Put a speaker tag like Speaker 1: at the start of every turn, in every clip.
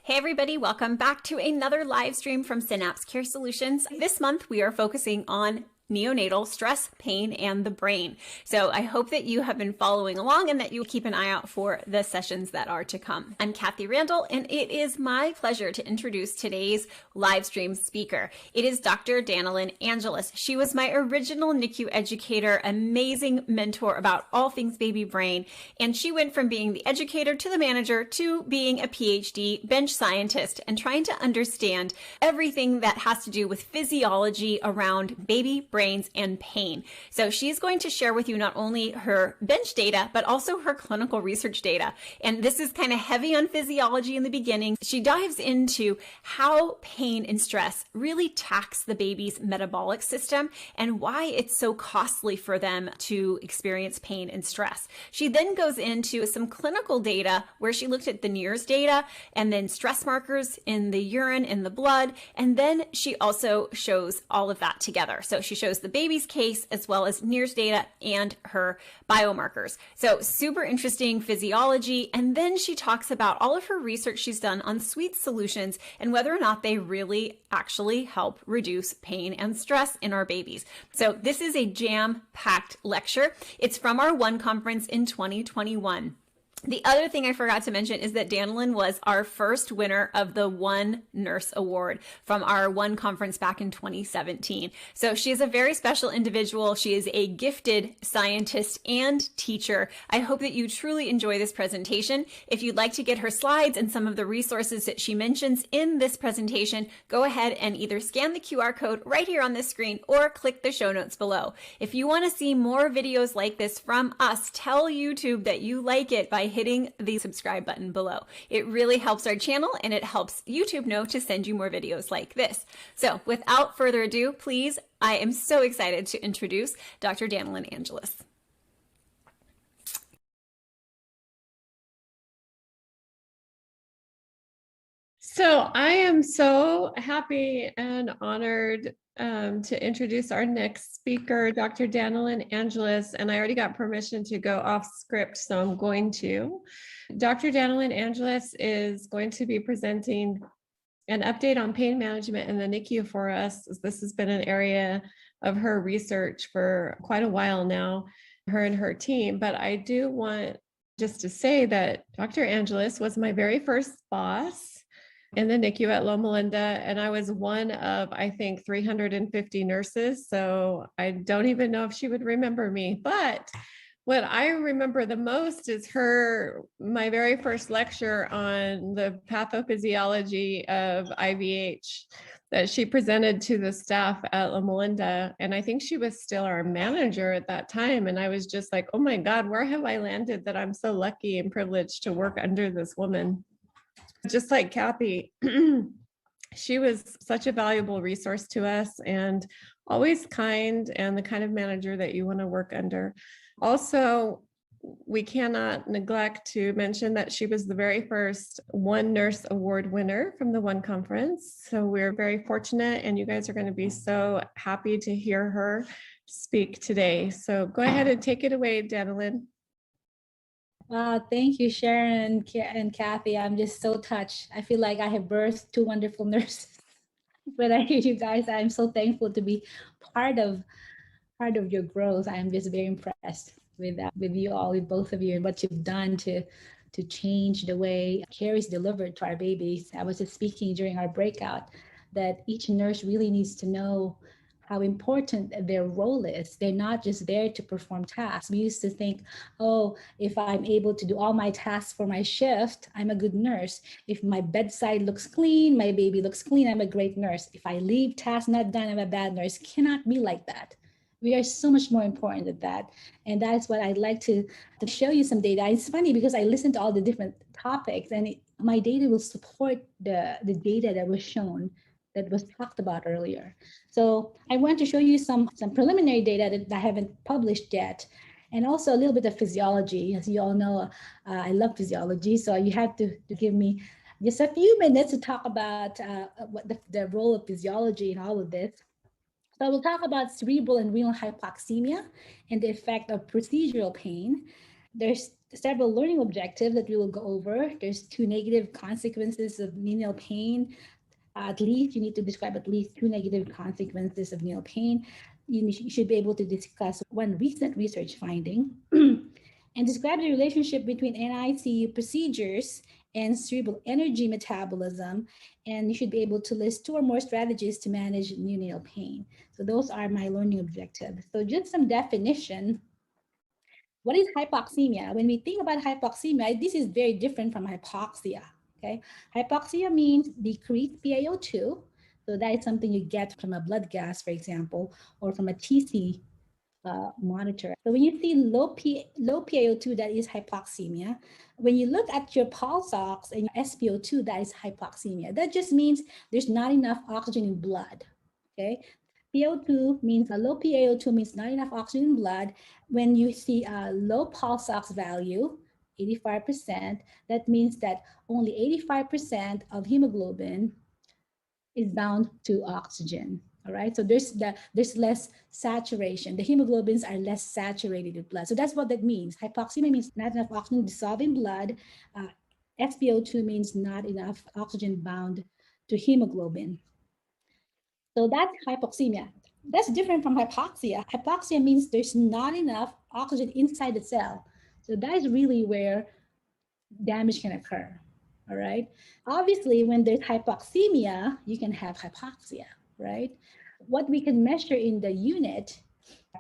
Speaker 1: Hey everybody, welcome back to another live stream from Synapse Care Solutions. This month we are focusing on neonatal stress, pain, and the brain. So I hope that you have been following along and that you keep an eye out for the sessions that are to come. I'm Kathy Randall, and it is my pleasure to introduce today's live stream speaker. It is Dr. Danilyn Angeles. She was my original NICU educator, amazing mentor about all things baby brain, and she went from being the educator to the manager to being a PhD bench scientist and trying to understand everything that has to do with physiology around baby brains and pain. So she's going to share with you not only her bench data, but also her clinical research data. And this is kind of heavy on physiology in the beginning. She dives into how pain and stress really tax the baby's metabolic system and why it's so costly for them to experience pain and stress. She then goes into some clinical data where she looked at the NIRS data and then stress markers in the urine and the blood. And then she also shows all of that together. So she shows the baby's case as well as NIRS data and her biomarkers. So super interesting physiology. And then she talks about all of her research she's done on sweet solutions and whether or not they really actually help reduce pain and stress in our babies. So this is a jam-packed lecture. It's from our One conference in 2021. The other thing I forgot to mention is that Danilyn was our first winner of the One Nurse Award from our One conference back in 2017. So she is a very special individual. She is a gifted scientist and teacher. I hope that you truly enjoy this presentation. If you'd like to get her slides and some of the resources that she mentions in this presentation, go ahead and either scan the QR code right here on this screen or click the show notes below. If you want to see more videos like this from us, tell YouTube that you like it by hitting the subscribe button below. It really helps our channel and it helps YouTube know to send you more videos like this. So without further ado, please, I am so excited to introduce Dr. Danilyn Angeles.
Speaker 2: So I am so happy and honored to introduce our next speaker, Dr. Danilyn Angeles, and I already got permission to go off script, so I'm going to. Dr. Danilyn Angeles is going to be presenting an update on pain management in the NICU for us. This has been an area of her research for quite a while now, her and her team, but I do want just to say that Dr. Angeles was my very first boss in the NICU at Loma Linda, and I was one of, I think, 350 nurses. So I don't even know if she would remember me. But what I remember the most is my very first lecture on the pathophysiology of IVH that she presented to the staff at Loma Linda. And I think she was still our manager at that time. And I was just like, oh my God, where have I landed that I'm so lucky and privileged to work under this woman? Just like Kathy, she was such a valuable resource to us and always kind and the kind of manager that you want to work under. Also, we cannot neglect to mention that she was the very first One Nurse Award winner from the One Conference. So we're very fortunate, and you guys are going to be so happy to hear her speak today. So go ahead and take it away, Danilyn.
Speaker 3: Thank you, Sharon and Kathy. I'm just so touched. I feel like I have birthed two wonderful nurses. When I hear you guys, I'm so thankful to be part of your growth. I'm just very impressed with you all, with both of you, and what you've done to change the way care is delivered to our babies. I was just speaking during our breakout that each nurse really needs to know how important their role is. They're not just there to perform tasks. We used to think, oh, if I'm able to do all my tasks for my shift, I'm a good nurse. If my bedside looks clean, my baby looks clean, I'm a great nurse. If I leave tasks not done, I'm a bad nurse. Cannot be like that. We are so much more important than that. And that's what I'd like to show you some data. It's funny because I listened to all the different topics and my data will support the data that was shown, that was talked about earlier. So I want to show you some preliminary data that I haven't published yet, and also a little bit of physiology. As you all know, I love physiology, so you have to give me just a few minutes to talk about what the role of physiology in all of this. So we'll talk about cerebral and renal hypoxemia and the effect of procedural pain. There's several learning objectives that we will go over. There's 2 negative consequences of neonatal pain. At least you need to describe at least 2 negative consequences of neonatal pain. You should be able to discuss one recent research finding and describe the relationship between NICU procedures and cerebral energy metabolism. And you should be able to list 2 or more strategies to manage neonatal pain. So those are my learning objectives. So just some definition. What is hypoxemia? When we think about hypoxemia, this is very different from hypoxia. Okay, hypoxia means decreased PaO2. So that is something you get from a blood gas, for example, or from a TC monitor. So when you see low PaO2, that is hypoxemia. When you look at your pulse ox and your SpO2, that is hypoxemia. That just means there's not enough oxygen in blood. Okay, PO2 means a low PaO2 means not enough oxygen in blood. When you see a low pulse ox value, 85%, that means that only 85% of hemoglobin is bound to oxygen. All right, so there's less saturation. The hemoglobins are less saturated with blood. So that's what that means. Hypoxemia means not enough oxygen dissolved in blood. SpO2 means not enough oxygen bound to hemoglobin. So that's hypoxemia. That's different from hypoxia. Hypoxia means there's not enough oxygen inside the cell. So that is really where damage can occur. All right. Obviously, when there's hypoxemia, you can have hypoxia, right? What we can measure in the unit,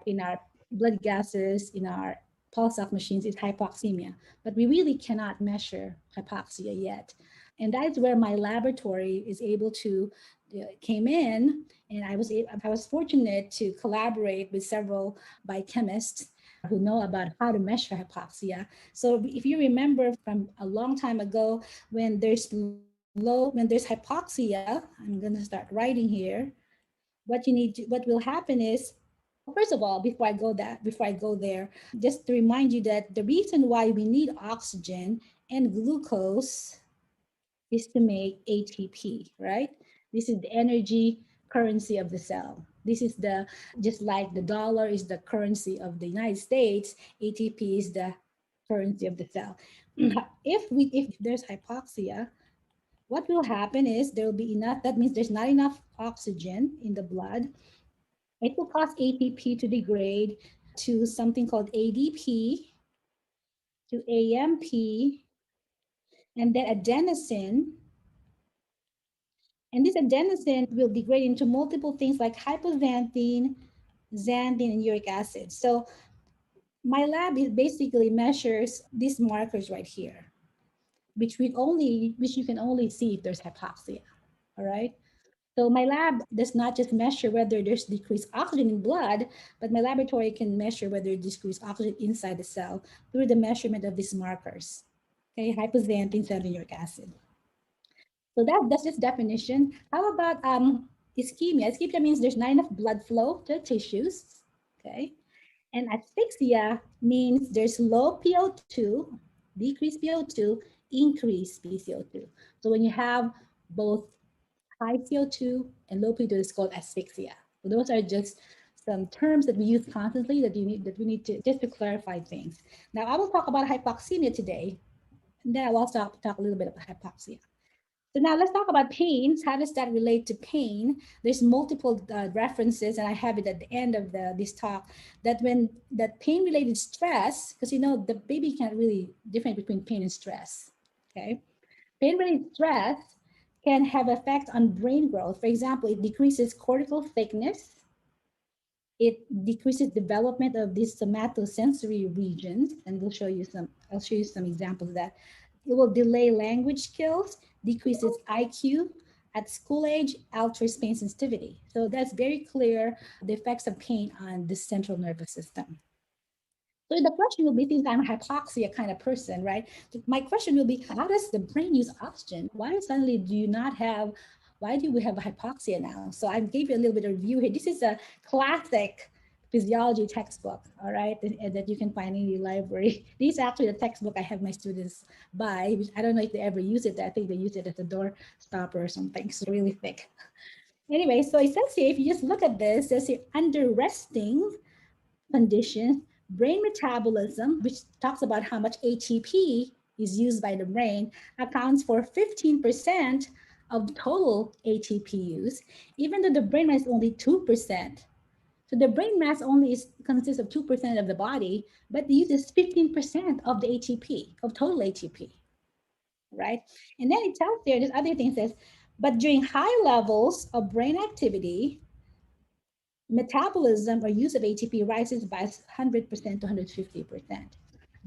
Speaker 3: in our blood gases, in our pulse ox machines, is hypoxemia, but we really cannot measure hypoxia yet. And that's where my laboratory is able to came in, and I was fortunate to collaborate with several biochemists who know about how to measure hypoxia. So if you remember from a long time ago, when there's hypoxia, I'm going to start writing here. What will happen is, first of all, before I go there, just to remind you that the reason why we need oxygen and glucose is to make ATP, right? This is the energy currency of the cell. This is just like the dollar is the currency of the United States, ATP is the currency of the cell. If there's hypoxia, what will happen is there will be enough, that means there's not enough oxygen in the blood. It will cause ATP to degrade to something called ADP, to AMP, and then adenosine. And this adenosine will degrade into multiple things like hypoxanthine, xanthine, and uric acid. So my lab basically measures these markers right here, which you can only see if there's hypoxia. All right. So my lab does not just measure whether there's decreased oxygen in blood, but my laboratory can measure whether there's decreased oxygen inside the cell through the measurement of these markers. Okay, hypoxanthine, xanthine, uric acid. So that's just definition. How about ischemia? Ischemia means there's not enough blood flow to the tissues. Okay, and asphyxia means there's low PO2, decreased PO2, increased PCO2. So when you have both high CO2 and low PO2, it's called asphyxia. So those are just some terms that we use constantly that we need to just to clarify things. Now I will talk about hypoxemia today, and then I will also talk a little bit about hypoxia. So now let's talk about pain. How does that relate to pain? There's multiple references, and I have it at the end of this talk, that when that pain-related stress, because the baby can't really differentiate between pain and stress, okay? Pain-related stress can have effect on brain growth. For example, it decreases cortical thickness. It decreases development of these somatosensory regions, and I'll show you some examples of that. It will delay language skills, decreases IQ at school age, alters pain sensitivity. So that's very clear, the effects of pain on the central nervous system. So the question will be, since I'm a hypoxia kind of person, right? My question will be, how does the brain use oxygen? Why suddenly why do we have a hypoxia now? So I gave you a little bit of review here. This is a classic physiology textbook, all right, that you can find in the library. This is actually the textbook I have my students buy. I don't know if they ever use it. I think they use it as a door stopper or something. It's really thick. Anyway, so it says here, if you just look at this, it says here, under resting conditions, Brain metabolism, which talks about how much ATP is used by the brain, accounts for 15% of total ATP use, even though the brain mass is only 2%. So the brain mass only consists of 2% of the body, but it uses 15% of the ATP, of total ATP, right? And then it tells there, this other thing says, but during high levels of brain activity, metabolism or use of ATP rises by 100% to 150%.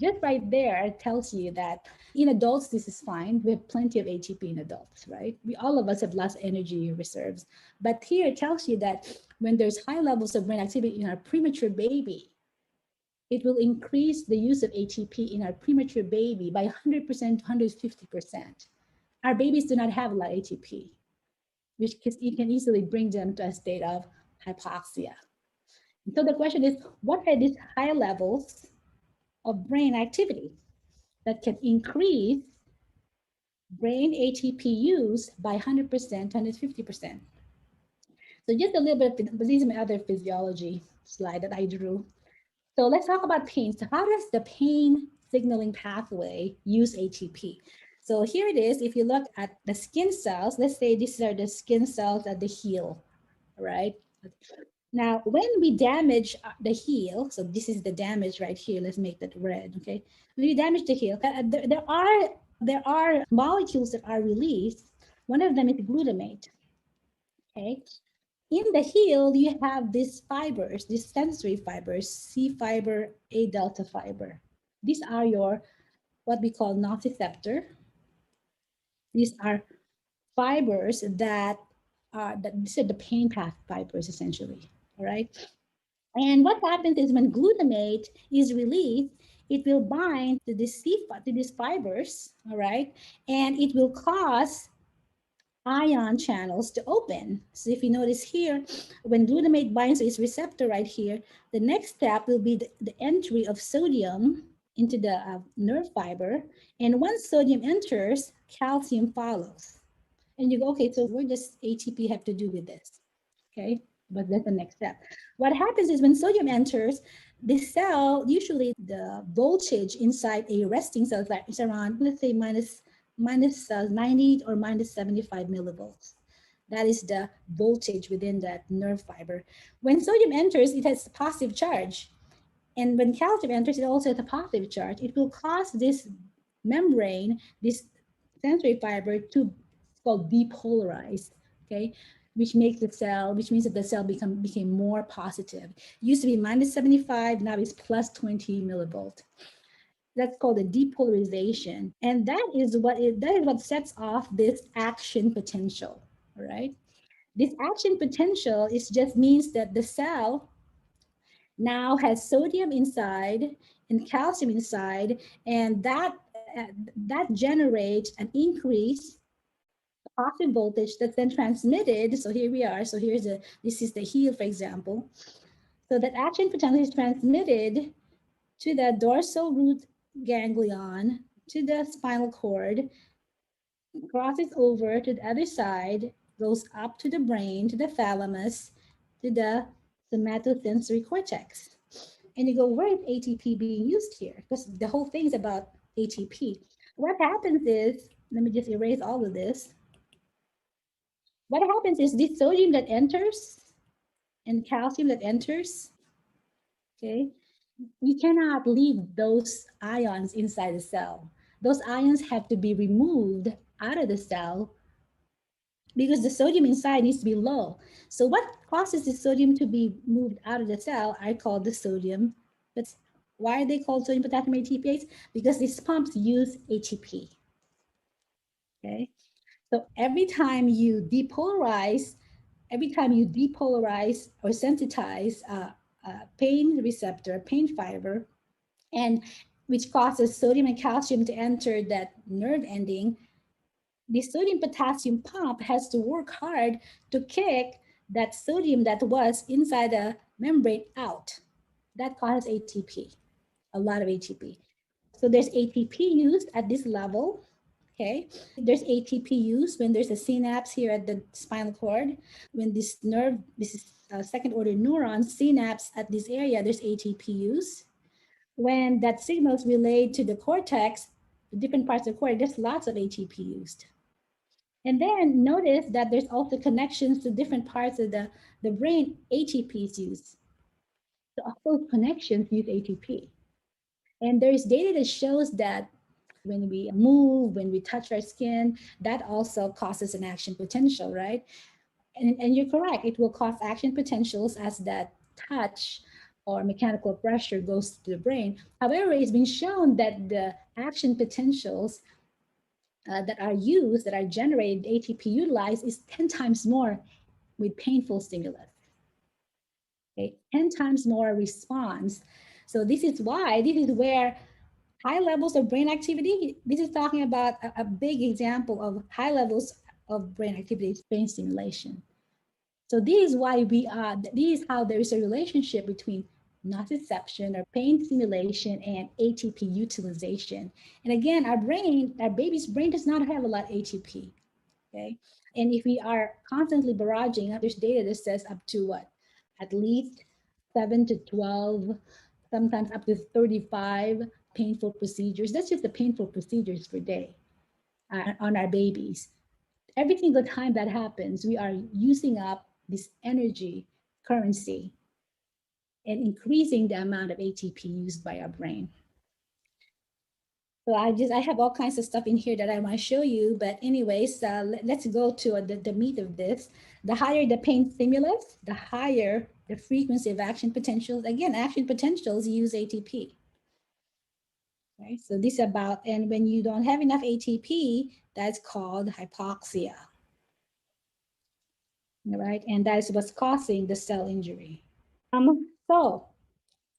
Speaker 3: Just right there tells you that in adults, this is fine. We have plenty of ATP in adults, right? All of us have less energy reserves. But here it tells you that when there's high levels of brain activity in our premature baby, it will increase the use of ATP in our premature baby by 100% to 150%. Our babies do not have a lot of ATP, which it can easily bring them to a state of hypoxia. So the question is, what are these high levels of brain activity that can increase brain ATP use by 100%, 150%? So just a little bit, these are my other physiology slide that I drew. So let's talk about pain. So how does the pain signaling pathway use ATP? So here it is. If you look at the skin cells, let's say these are the skin cells at the heel, right? Now, when we damage the heel, so this is the damage right here. Let's make that red, okay? When we damage the heel, there are molecules that are released. One of them is glutamate, okay? In the heel, you have these fibers, these sensory fibers, C fiber, A delta fiber. These are your, what we call nociceptor. These are fibers that these are the pain path fibers, essentially, all right? And what happens is when glutamate is released, it will bind to these fibers, all right? And it will cause ion channels to open. So if you notice here, when glutamate binds to its receptor right here, the next step will be the entry of sodium into the nerve fiber. And once sodium enters, calcium follows. And you go, okay, so what does ATP have to do with this? Okay, but that's the next step. What happens is when sodium enters, the cell, usually the voltage inside a resting cell is around, let's say, minus 90 or minus 75 millivolts. That is the voltage within that nerve fiber. When sodium enters, it has a positive charge. And when calcium enters, it also has a positive charge. It will cause this membrane, this sensory fiber to, it's called depolarize, okay? Which makes the cell, which means that the cell became more positive. It used to be minus 75, now it's plus 20 millivolt. That's called a depolarization. And that is what sets off this action potential, all right? This action potential just means that the cell now has sodium inside and calcium inside, and that generates an increase positive voltage that's then transmitted. So here we are. So this is the heel, for example. So that action potential is transmitted to the dorsal root ganglion, to the spinal cord, crosses over to the other side, goes up to the brain, to the thalamus, to the somatosensory cortex. And you go, where is ATP being used here? Because the whole thing is about ATP. What happens is, let me just erase all of this. What happens is this sodium that enters and calcium that enters, okay, you cannot leave those ions inside the cell. Those ions have to be removed out of the cell because the sodium inside needs to be low. So what causes the sodium to be moved out of the cell are called the sodium. But why are they called sodium potassium ATPase? Because these pumps use ATP. Okay, so every time you depolarize or sensitize a pain receptor, pain fiber, and which causes sodium and calcium to enter that nerve ending, the sodium potassium pump has to work hard to kick that sodium that was inside the membrane out. That causes ATP, a lot of ATP. So there's ATP used at this level, okay? There's ATP used when there's a synapse here at the spinal cord. When this nerve, this is second order neuron synapse at this area, there's ATP use. when that signal is relayed to the cortex, the different parts of the cortex, there's lots of ATP used. And then notice that there's also connections to different parts of the brain, ATP is used. So all those connections use ATP. And there's data that shows that when we move, when we touch our skin, that also causes an action potential, right? And you're correct, it will cause action potentials as that touch or mechanical pressure goes to the brain. However, it's been shown that the action potentials that are used, that are generated, ATP utilized, is 10 times more with painful stimulus. Okay, 10 times more response. So this is where high levels of brain activity, this is talking about a big example of high levels of brain activity, brain stimulation. So this is why this is how there is a relationship between nociception or pain stimulation and ATP utilization. And again, our baby's brain does not have a lot of ATP, okay? And if we are constantly barraging, there's data that says up to what? At least 7 to 12, sometimes up to 35 painful procedures. That's just the painful procedures per day on our babies. Every single time that happens, we are using up this energy currency and increasing the amount of ATP used by our brain. So I have all kinds of stuff in here that I want to show you. But anyways, let's go to the meat of this. The higher the pain stimulus, the higher the frequency of action potentials. Again, action potentials use ATP. Right? So this is about, and when you don't have enough ATP, that's called hypoxia. All right, and that is what's causing the cell injury. So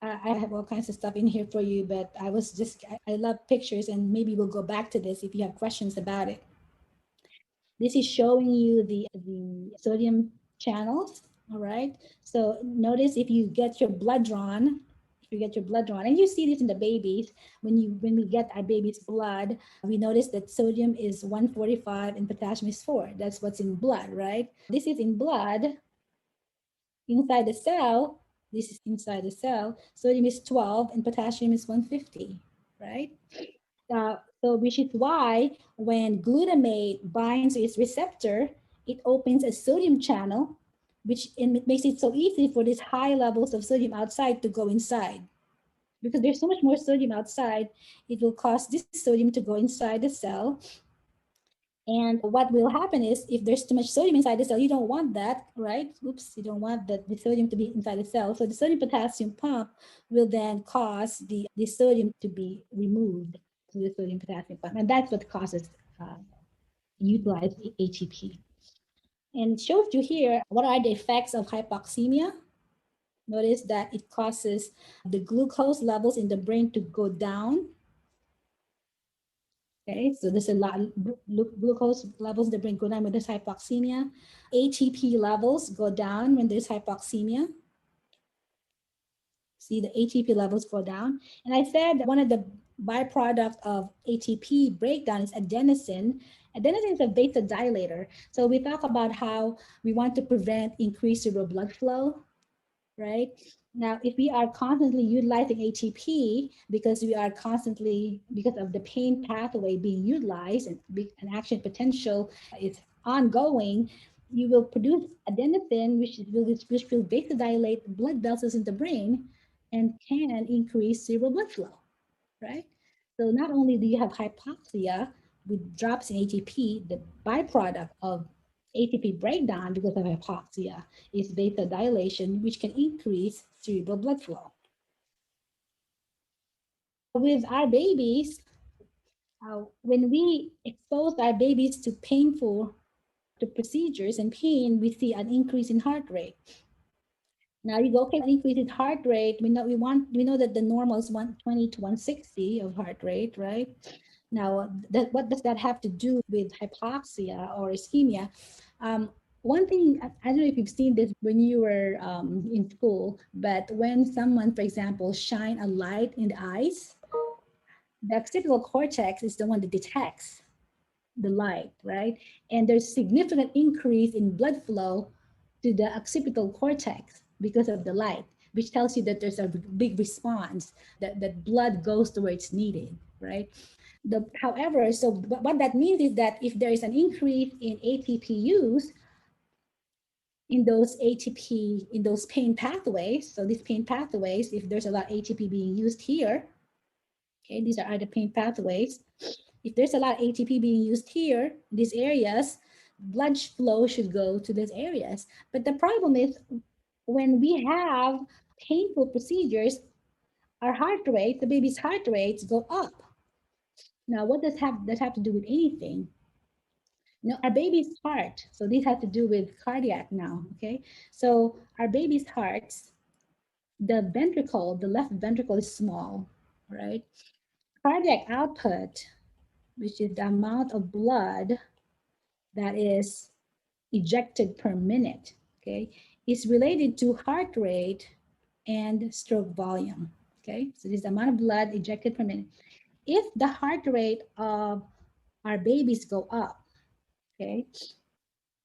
Speaker 3: I have all kinds of stuff in here for you, but I love pictures, and maybe we'll go back to this if you have questions about it. This is showing you the sodium channels, all right? So notice if you get your blood drawn, and you see this in the babies, when we get our baby's blood, we notice that sodium is 145 and potassium is 4. That's what's in blood, right? This is in blood. Inside the cell, this is inside the cell, sodium is 12 and potassium is 150, right? So which is why when glutamate binds to its receptor, it opens a sodium channel, which makes it so easy for these high levels of sodium outside to go inside. Because there's so much more sodium outside, it will cause this sodium to go inside the cell. And what will happen is if there's too much sodium inside the cell, you don't want that, right? Oops, you don't want the sodium to be inside the cell. So the sodium potassium pump will then cause the sodium to be removed through the sodium potassium pump. And that's what causes utilized ATP. And it shows you here, what are the effects of hypoxemia? Notice that it causes the glucose levels in the brain to go down. Okay, so there's a lot of glucose levels in the brain go down when there's hypoxemia. ATP levels go down when there's hypoxemia. See, the ATP levels go down. And I said one of the byproduct of ATP breakdown is adenosine. Adenosine is a vasodilator. So we talk about how we want to prevent increased cerebral blood flow, right? Now, if we are constantly utilizing ATP because of the pain pathway being utilized and an action potential is ongoing, you will produce adenosine, which will vasodilate blood vessels in the brain and can increase cerebral blood flow, right? So not only do you have hypoxia with drops in ATP, the byproduct of ATP breakdown because of hypoxia is vasodilation, which can increase cerebral blood flow. With our babies, when we expose our babies to procedures and pain, we see an increase in heart rate. Now you go, okay, increase in heart rate. We know that the normal is 120 to 160 of heart rate, right? Now, what does that have to do with hypoxia or ischemia? One thing, I don't know if you've seen this when you were in school, but when someone, for example, shine a light in the eyes, the occipital cortex is the one that detects the light, right? And there's significant increase in blood flow to the occipital cortex because of the light. which tells you that there's a big response, that blood goes to where it's needed, right? However, so what that means is that if there is an increase in ATP use in those ATP, in those pain pathways, so these pain pathways, if there's a lot of ATP being used here, okay, these are the pain pathways. If there's a lot of ATP being used here, these areas, blood flow should go to these areas. But the problem is when we have painful procedures, our heart rate, the baby's heart rates go up. Now, what does that have to do with anything? No, our baby's heart. So this has to do with cardiac now, okay? So our baby's hearts, the ventricle, the left ventricle is small, right? Cardiac output, which is the amount of blood that is ejected per minute, okay, is related to heart rate and stroke volume, okay? So this is the amount of blood ejected per minute. If the heart rate of our babies go up, okay,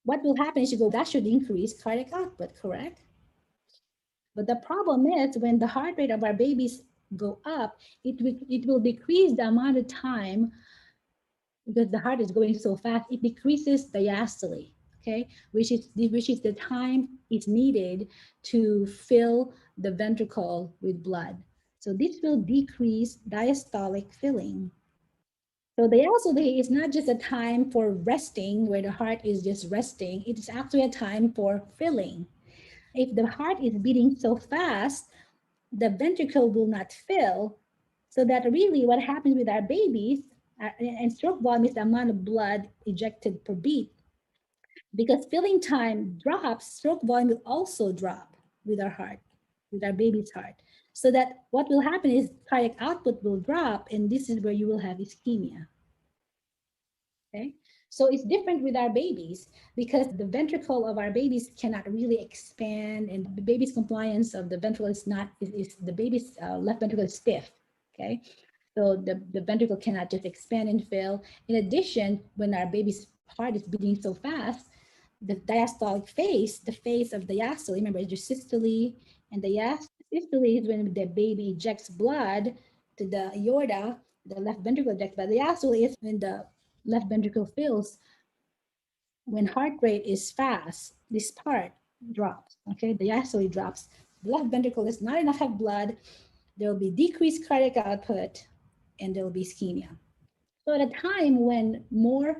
Speaker 3: what will happen is that should increase cardiac output, correct? But the problem is when the heart rate of our babies go up, it will decrease the amount of time because the heart is going so fast, it decreases diastole, okay, which is the time it's needed to fill the ventricle with blood. So this will decrease diastolic filling. So diastole is not just a time for resting where the heart is just resting, it is actually a time for filling. If the heart is beating so fast, the ventricle will not fill. So that really what happens with our babies, and stroke volume is the amount of blood ejected per beat. Because filling time drops, stroke volume will also drop with our heart, with our baby's heart. So that what will happen is cardiac output will drop, and this is where you will have ischemia. Okay, so it's different with our babies because the ventricle of our babies cannot really expand, and the baby's compliance of the ventricle is not, is the baby's left ventricle is stiff. Okay, so the ventricle cannot just expand and fill. In addition, when our baby's heart is beating so fast, the diastolic phase, the phase of diastole, remember, it's your systole and diastole. Systole is when the baby ejects blood to the aorta, the left ventricle ejects, but diastole is when the left ventricle fills. When heart rate is fast, this part drops, okay? The diastole drops. The left ventricle is not enough of blood. There will be decreased cardiac output, and there will be ischemia. So at a time when more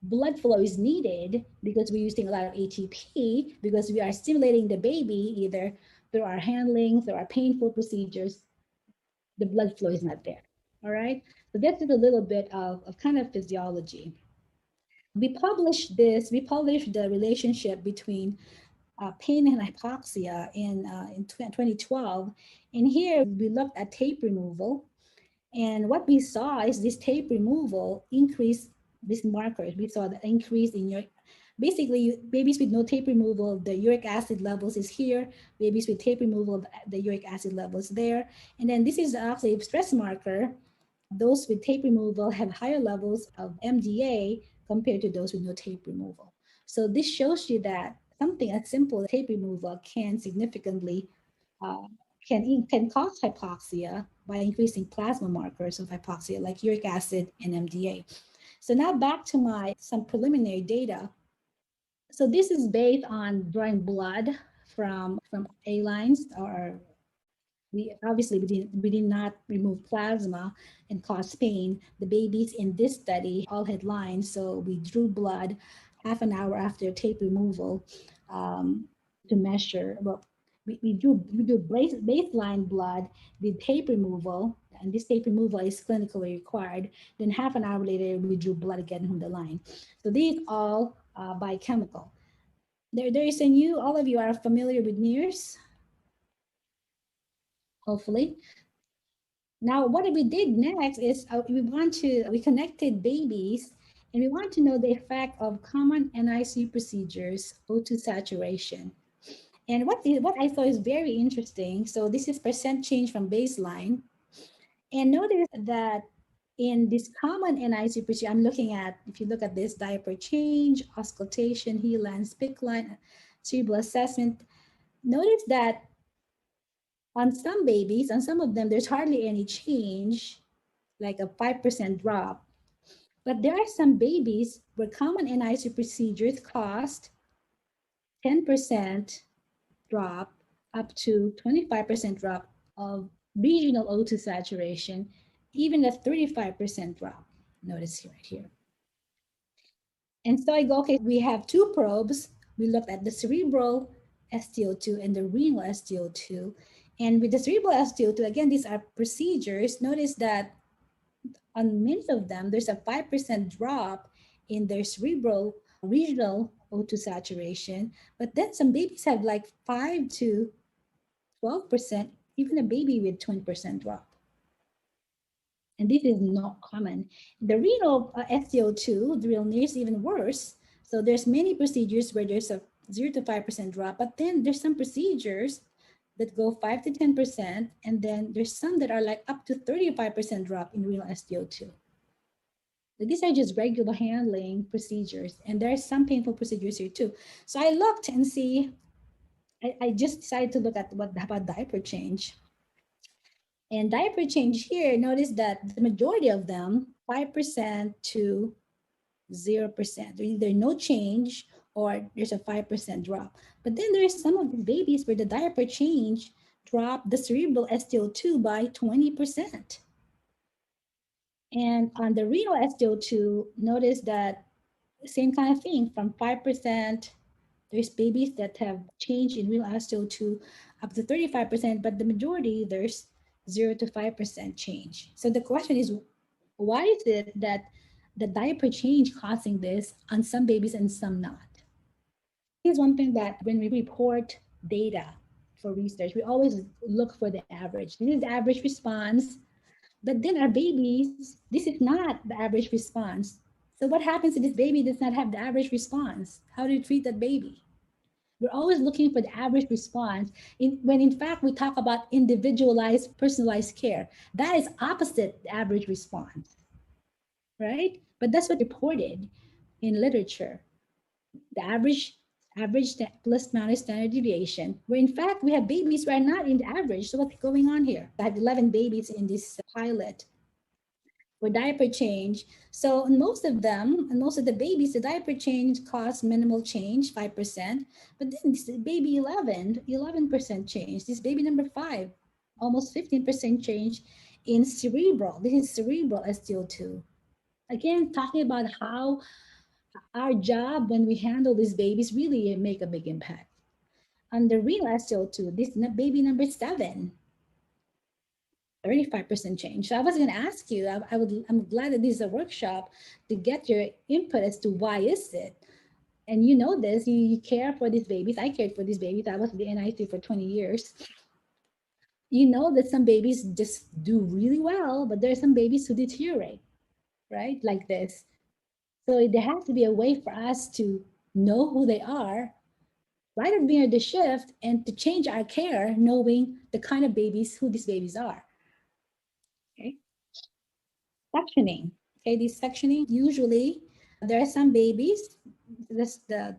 Speaker 3: blood flow is needed because we're using a lot of ATP, because we are stimulating the baby either through our handling, through our painful procedures, the blood flow is not there, all right? So that's just a little bit of kind of physiology. We published the relationship between pain and hypoxia in 2012. And here we looked at tape removal. And what we saw is this tape removal increased these markers. We saw the increase in your, basically babies with no tape removal, the uric acid levels is here. Babies with tape removal, the uric acid levels there. And then this is actually a stress marker. Those with tape removal have higher levels of MDA compared to those with no tape removal. So this shows you that something as simple as tape removal can significantly can cause hypoxia by increasing plasma markers of hypoxia like uric acid and MDA. So now back to some preliminary data. So this is based on drawing blood from A lines, or we did not remove plasma and cause pain. The babies in this study all had lines, so we drew blood half an hour after tape removal to measure. Well, we do baseline blood, did tape removal, and this tape removal is clinically required. Then half an hour later, we drew blood again from the line. So these all biochemical. There is a new, all of you are familiar with NIRS, hopefully. Now, what we did next is we connected babies, and we want to know the effect of common NICU procedures, O2 saturation. And what I thought is very interesting, so this is percent change from baseline. And notice that in this common NICU procedure, I'm looking at, if you look at this, diaper change, auscultation, HELAN, PICC line, cerebral assessment, notice that On some babies, on some of them, there's hardly any change, like a 5% drop. But there are some babies where common NICU procedures cost 10% drop up to 25% drop of regional O2 saturation, even a 35% drop. Notice here, right here. And so I go, okay, we have two probes. We looked at the cerebral StO2 and the renal StO2. And with the cerebral StO2, again, these are procedures. Notice that on many of them, there's a 5% drop in their cerebral regional O2 saturation. But then some babies have like 5 to 12%, even a baby with 20% drop. And this is not common. The renal StO2, the real NIRS, is even worse. So there's many procedures where there's a 0 to 5% drop, but then there's some procedures that go 5 to 10%, and then there's some that are like up to 35% drop in renal StO2. So these are just regular handling procedures, and there are some painful procedures here too. So I looked and see, I just decided to look at what about diaper change. And diaper change here, notice that the majority of them, 5% to 0%. There's either no change or there's a 5% drop. But then there's some of the babies where the diaper change dropped the cerebral StO2 by 20%. And on the renal StO2, notice that same kind of thing, from 5%, there's babies that have change in renal StO2 up to 35%, but the majority, there's 0 to 5% change. So the question is, why is it that the diaper change causing this on some babies and some not? Here's one thing that when we report data for research, we always look for the average. This is the average response, but then our babies, this is not the average response. So what happens if this baby does not have the average response? How do you treat that baby? We're always looking for the average response when in fact we talk about individualized, personalized care. That is opposite the average response, right? But that's what reported in literature. The average plus minus standard deviation, where in fact we have babies who are not in the average. So what's going on here? I have 11 babies in this pilot for diaper change. So in most of them, and most of the babies, the diaper change caused minimal change, 5%. But then this baby 11% change. This baby number 5, almost 15% change in cerebral. This is cerebral StO2. Again, talking about how our job when we handle these babies really make a big impact. On the renal StO2, this baby number 7, 35% change. So I was going to ask you, I'm glad that this is a workshop to get your input as to why is it. And you know this, you care for these babies. I cared for these babies. I was the NICU for 20 years. You know that some babies just do really well, but there are some babies who deteriorate, right? Like this. So there has to be a way for us to know who they are right at the beginning of the shift and to change our care, knowing the kind of babies, who these babies are. Okay. Sectioning. Okay, this sectioning, usually there are some babies, the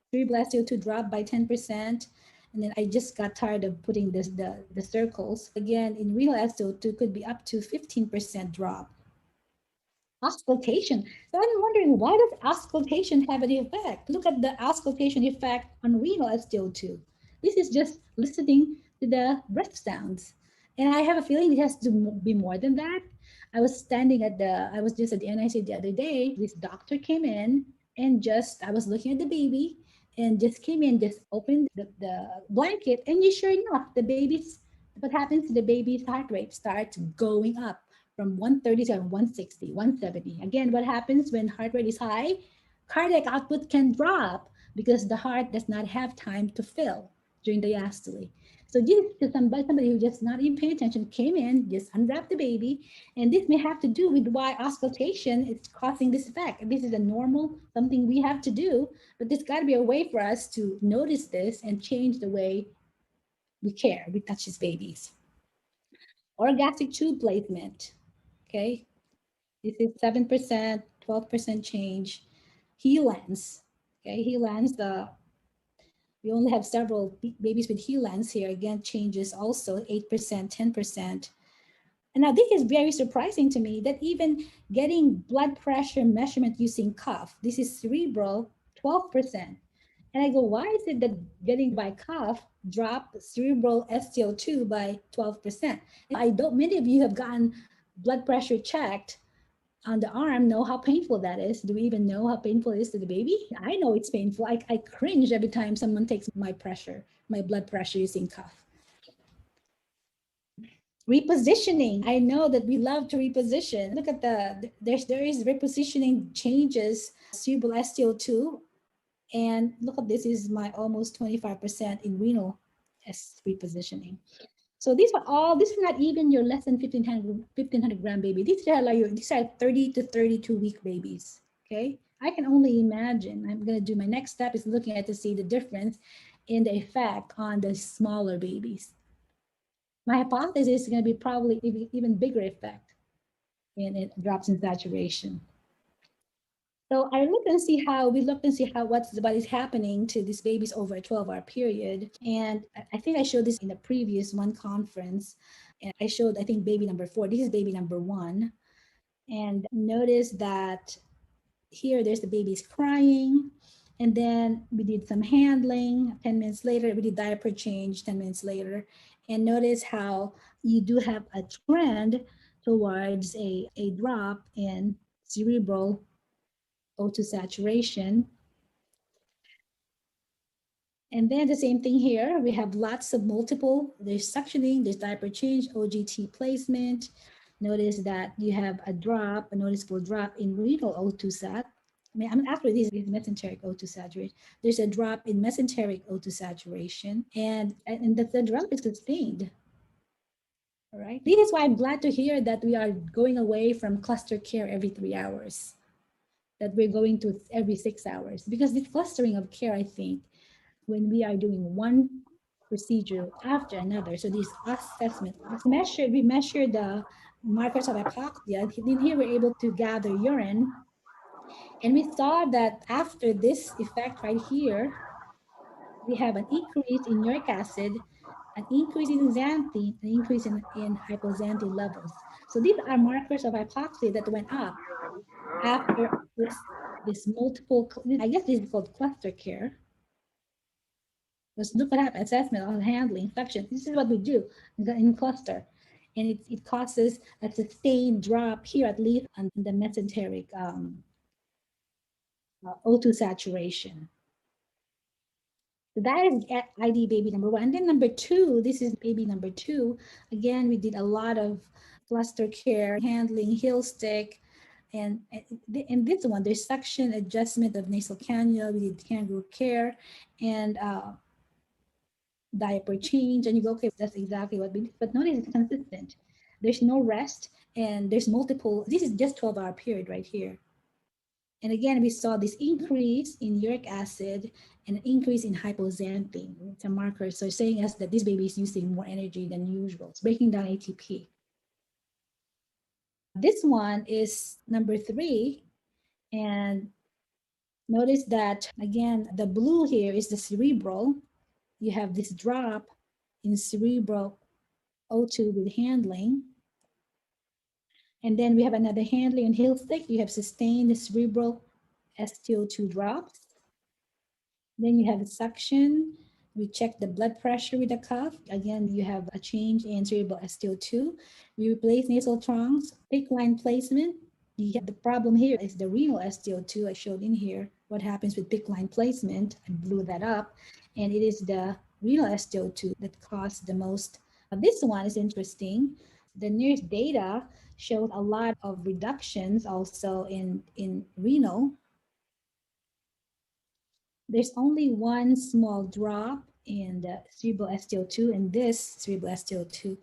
Speaker 3: cerebral StO2 drop by 10%. And then I just got tired of putting the circles. Again, in renal StO2 could be up to 15% drop. Auscultation. So I'm wondering, why does auscultation have an effect? Look at the auscultation effect on renal StO2. This is just listening to the breath sounds. And I have a feeling it has to be more than that. I was just at the NICU the other day. This doctor came in and I was looking at the baby and just came in, just opened the blanket. And sure enough, what happens to the baby's heart rate starts going up from 130 to 160, 170. Again, what happens when heart rate is high? Cardiac output can drop because the heart does not have time to fill during diastole. So just somebody who just not even paying attention came in, just unwrapped the baby, and this may have to do with why auscultation is causing this effect. This is a normal, something we have to do, but there's got to be a way for us to notice this and change the way we care, we touch these babies. Orgastic tube placement, okay? This is 7%, 12% change. HeLens, okay? HeLens, We only have several babies with HeLens here. Again, changes also 8%, 10%. And now this is very surprising to me that even getting blood pressure measurement using cuff, this is cerebral, 12%. And I go, why is it that getting by cuff drop cerebral STO2 by 12%? Many of you have gotten blood pressure checked on the arm, know how painful that is. Do we even know how painful it is to the baby? I know it's painful. I cringe every time someone takes my blood pressure using cuff. Repositioning. I know that we love to reposition. Look at there is repositioning changes, cerebral STO2. And look at this is my almost 25% in renal repositioning. So these are not even your less than 1500 gram baby. These are 30 to 32 week babies. Okay. I can only imagine. I'm going to do my next step is looking at to see the difference in the effect on the smaller babies. My hypothesis is going to be probably even bigger effect when it drops in saturation. So we looked and see how what is happening to these babies over a 12-hour period. And I think I showed this in the previous one conference. And I showed, I think, baby number 4. This is baby number 1. And notice that here there's the baby's crying. And then we did some handling. 10 minutes later, we did diaper change 10 minutes later. And notice how you do have a trend towards a drop in cerebral O2 saturation. And then the same thing here, we have lots of there's suctioning, there's diaper change, OGT placement. Notice that you have a noticeable drop in renal O2 sat. After this is mesenteric O2 saturation. There's a drop in mesenteric O2 saturation, and the drop is sustained. All right. This is why I'm glad to hear that we are going away from cluster care every 3 hours, that we're going to every 6 hours, because this clustering of care, I think, when we are doing one procedure after another, so this assessment, we measure the markers of hypoxia. In here, we're able to gather urine, and we saw that after this effect right here, we have an increase in uric acid, an increase in xanthine, an increase in hypoxanthine levels. So these are markers of hypoxia that went up after this multiple, I guess this is called cluster care. Let's look at assessment on handling infection. This is what we do in cluster. And it causes a sustained drop here, at least on the mesenteric O2 saturation. So that is ID baby number 1. And then number 2, this is baby number 2. Again, we did a lot of cluster care, handling, heel stick. And in this one, there's suction, adjustment of nasal cannula. We did kangaroo care and diaper change. And you go, okay, that's exactly what we did. But notice it's consistent. There's no rest, and there's multiple. This is just 12-hour period right here. And again, we saw this increase in uric acid and an increase in hypoxanthine. It's a marker. So it's saying us that this baby is using more energy than usual. It's breaking down ATP. This one is number 3. And notice that, again, the blue here is the cerebral. You have this drop in cerebral O2 with handling. And then we have another handling and heel stick. You have sustained the cerebral STO2 drops. Then you have a suction. We check the blood pressure with the cuff. Again, you have a change in cerebral STO2. We replace nasal trunks, PICC line placement. The problem here is the renal STO2 I showed in here. What happens with PICC line placement? I blew that up. And it is the renal STO2 that caused the most. This one is interesting. The NIRS data showed a lot of reductions also in renal. There's only one small drop in the cerebral STO2 in this cerebral STO2.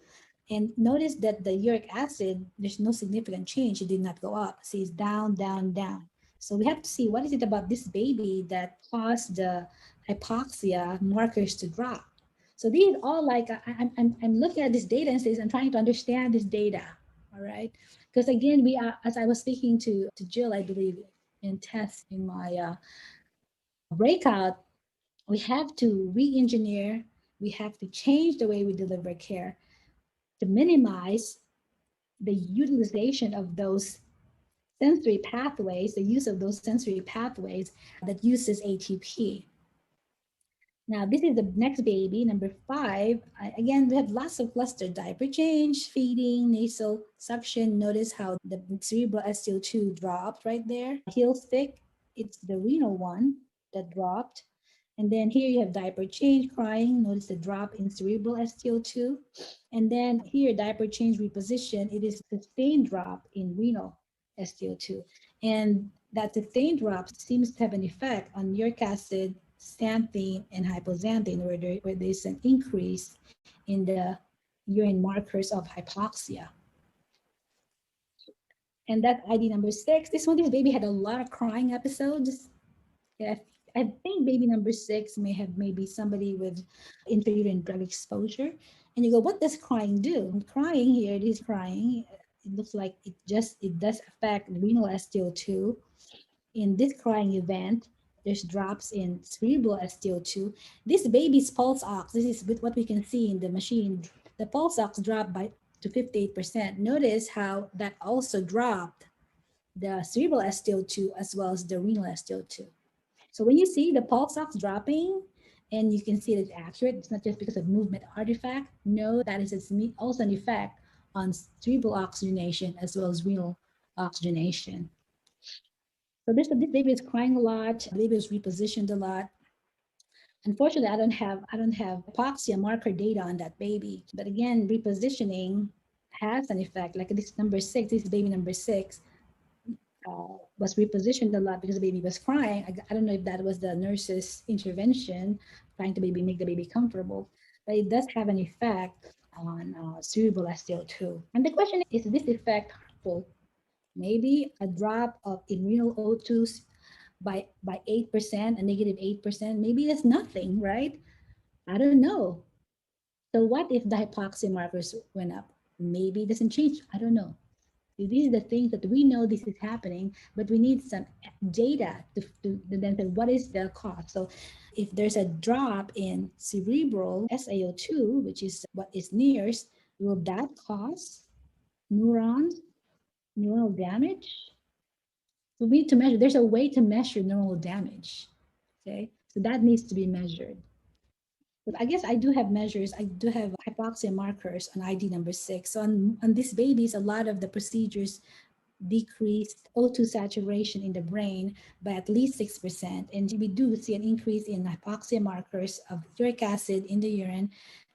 Speaker 3: And notice that the uric acid, there's no significant change. It did not go up. See, it's down, down, down. So we have to see what is it about this baby that caused the hypoxia markers to drop. So these all like, I'm looking at this data and says, I'm trying to understand this data, all right? Because again, we are, as I was speaking to Jill, I believe, in test in my breakout, we have to re-engineer, we have to change the way we deliver care to minimize the utilization of those sensory pathways, the use of those sensory pathways that uses ATP. Now, this is the next baby, number 5. Again, we have lots of cluster: diaper change, feeding, nasal suction. Notice how the cerebral SCO2 dropped right there. Heel stick, it's the renal one that dropped. And then here you have diaper change, crying. Notice the drop in cerebral SCO2. And then here, diaper change, reposition, it is sustained drop in renal SCO2. And that sustained drop seems to have an effect on uric acid, xanthine, and hypoxanthine, where there's an increase in the urine markers of hypoxia. And that ID number 6, this baby had a lot of crying episodes. Yeah, I think baby number 6 may have maybe somebody with intrauterine drug exposure. And you go, what does crying do? And crying here, it is crying. It looks like it does affect renal STO2. In this crying event, there's drops in cerebral STO2. This baby's pulse ox, this is what we can see in the machine. The pulse ox dropped to 58%. Notice how that also dropped the cerebral STO2 as well as the renal STO2. So when you see the pulse ox dropping, and you can see it's accurate, it's not just because of movement artifact. No, that is also an effect on cerebral oxygenation as well as renal oxygenation. So this baby is crying a lot. The baby is repositioned a lot. Unfortunately, I don't have hypoxia marker data on that baby. But again, repositioning has an effect. Like this number 6, this is baby number 6. Was repositioned a lot because the baby was crying. I don't know if that was the nurse's intervention, trying to make the baby comfortable, but it does have an effect on cerebral SCO2. And the question is this effect harmful? Maybe a drop of in renal O2s by 8%, a negative 8%, maybe that's nothing, right? I don't know. So what if the hypoxia markers went up? Maybe it doesn't change. I don't know. These are the things that we know this is happening, but we need some data to then say what is the cause. So if there's a drop in cerebral SAO2, which is what is NIRS, will that cause neuronal damage? So we need to measure. There's a way to measure neuronal damage. Okay, so that needs to be measured. But I guess I do have measures. I do have hypoxia markers on ID number 6. So on these babies, a lot of the procedures decreased O2 saturation in the brain by at least 6%. And we do see an increase in hypoxia markers of uric acid in the urine,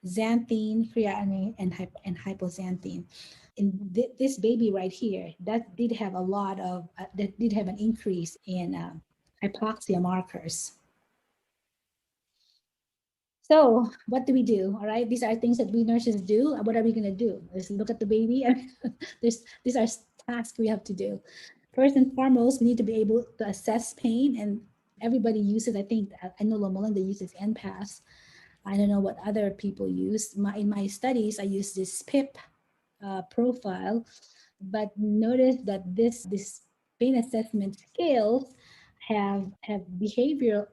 Speaker 3: xanthine, creatinine, and hypoxanthine. In this baby right here, that did have that did have an increase in hypoxia markers. So what do we do? All right, these are things that we nurses do. What are we going to do? Let's look at the baby. These are tasks we have to do. First and foremost, we need to be able to assess pain, and everybody uses. I think I know Loma Linda uses NPAS. I don't know what other people use. In my studies, I use this PIP profile, but notice that this pain assessment scales have behavioral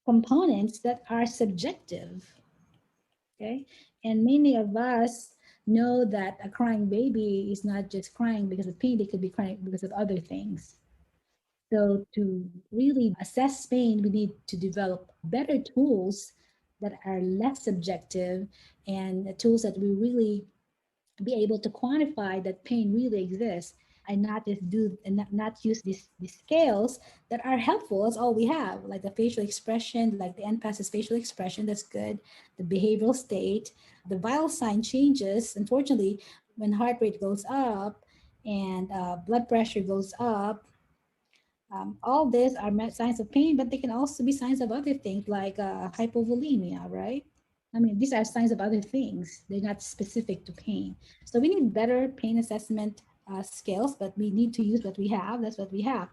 Speaker 3: components that are subjective. Okay, and many of us know that a crying baby is not just crying because of pain, they could be crying because of other things. So to really assess pain, we need to develop better tools that are less subjective, and tools that we really be able to quantify that pain really exists, and not just not use these scales that are helpful. That's all we have, like the facial expression, like the NPAS is facial expression, that's good. The behavioral state, the vital sign changes. Unfortunately, when heart rate goes up and blood pressure goes up, all these are signs of pain, but they can also be signs of other things like hypovolemia, right? I mean, these are signs of other things. They're not specific to pain. So we need better pain assessment skills, but we need to use what we have. That's what we have.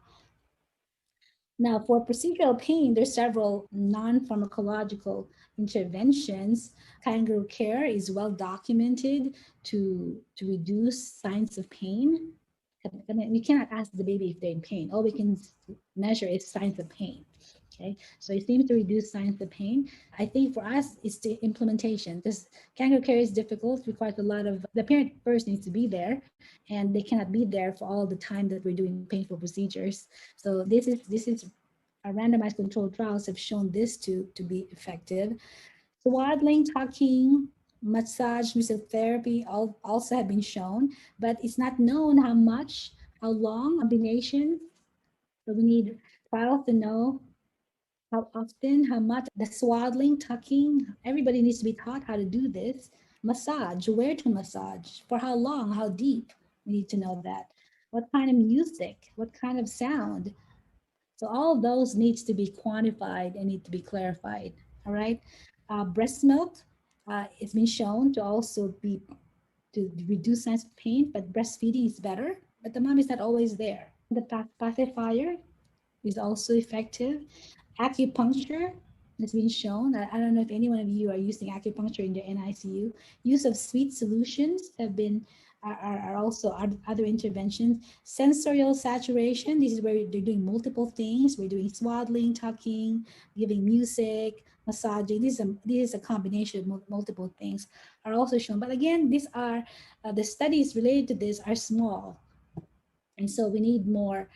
Speaker 3: Now, for procedural pain, there's several non-pharmacological interventions. Kangaroo care is well documented to reduce signs of pain. We cannot ask the baby if they're in pain. All we can measure is signs of pain. Okay, so it seems to reduce signs of pain. I think for us, it's the implementation. This kangaroo care is difficult, requires a lot of, the parent first needs to be there, and they cannot be there for all the time that we're doing painful procedures. So this is our randomized controlled trials have shown this to be effective. Swaddling, tucking, massage, music therapy also have been shown, but it's not known how much, how long combination. So we need trials to know how often, how much, the swaddling, tucking, everybody needs to be taught how to do this. Massage, where to massage, for how long, how deep, we need to know that. What kind of music, what kind of sound. So all of those needs to be quantified and need to be clarified, all right? Breast milk, it's been shown to also be, to reduce signs of pain, but breastfeeding is better, but the mom is not always there. The pacifier is also effective. Acupuncture has been shown. I don't know if any one of you are using acupuncture in the NICU. Use of sweet solutions have been are also other interventions. Sensorial saturation. This is where they're doing multiple things. We're doing swaddling, tucking, giving music, massaging. This is a combination of multiple things are also shown. But again, these are the studies related to this are small. And so we need more